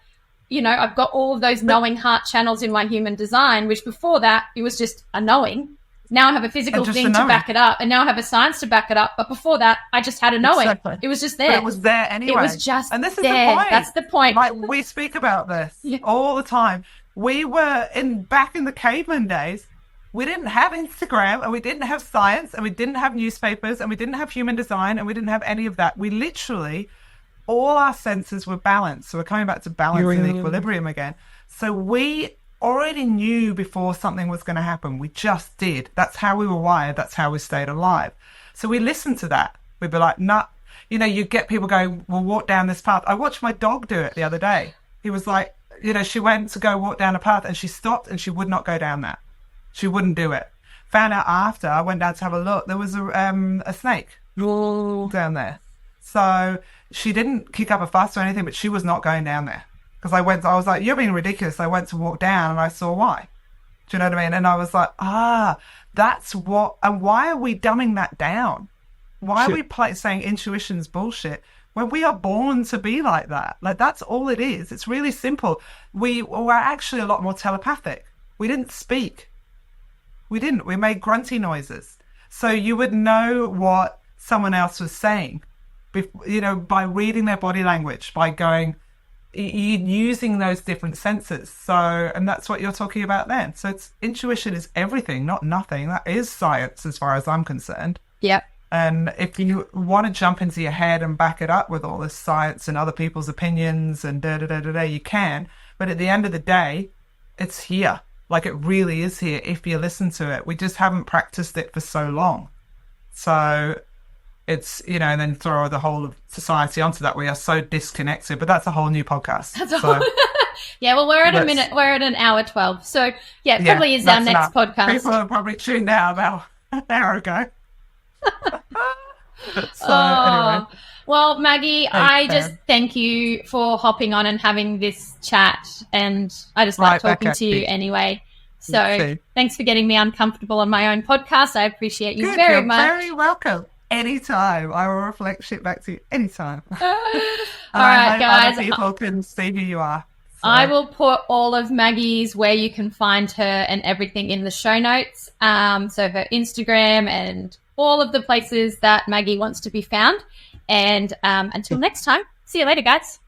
I've got all of those knowing heart channels in my human design, which before that, it was just a knowing. Now I have a physical thing to back it up, and now I have a science to back it up. But before that, I just had a knowing. Exactly. It was just there. But it was there anyway. It was just and this is there. The point. That's the point. Like we speak about this all the time. We were back in the caveman days. We didn't have Instagram, and we didn't have science, and we didn't have newspapers, and we didn't have human design, and we didn't have any of that. We literally, all our senses were balanced. So we're coming back to balance and equilibrium again. So we already knew before something was going to happen. We just did. That's how we were wired. That's how we stayed alive. So we listened to that. We'd be like, nah. You get people going, we'll walk down this path. I watched my dog do it the other day. He was like, she went to go walk down a path and she stopped and she would not go down that. She wouldn't do it. Found out after I went down to have a look, there was a snake down there. So she didn't kick up a fuss or anything, but she was not going down there. Because I was like, you're being ridiculous. I went to walk down and I saw why. Do you know what I mean? And I was like, that's what, and why are we dumbing that down? Why are we saying intuition's bullshit when we are born to be like that? Like, that's all it is. It's really simple. We were actually a lot more telepathic. We didn't speak. We didn't. We made grunty noises. So you would know what someone else was saying, by reading their body language, by going, using those different senses. So, and that's what you're talking about then. So intuition is everything, not nothing. That is science as far as I'm concerned. Yep. And if you want to jump into your head and back it up with all this science and other people's opinions and you can. But at the end of the day, it's here. Like, it really is here if you listen to it. We just haven't practiced it for so long. So it's, you know, and then throw the whole of society onto that. We are so disconnected, but that's a whole new podcast. Yeah, well, we're at a minute. We're at an hour 12. So, yeah, it probably is our next podcast. People are probably tuned out about an hour ago. Anyway. Well, Maggie, I just thank you for hopping on and having this chat. And I just like talking to you anyway. So thanks for getting me uncomfortable on my own podcast. I appreciate you very much. You're very welcome. Anytime. I will reflect shit back to you anytime. All right, guys. Other people can see who you are. So. I will put all of Maggie's, where you can find her and everything, in the show notes. So her Instagram and all of the places that Maggie wants to be found. And until next time, see you later, guys.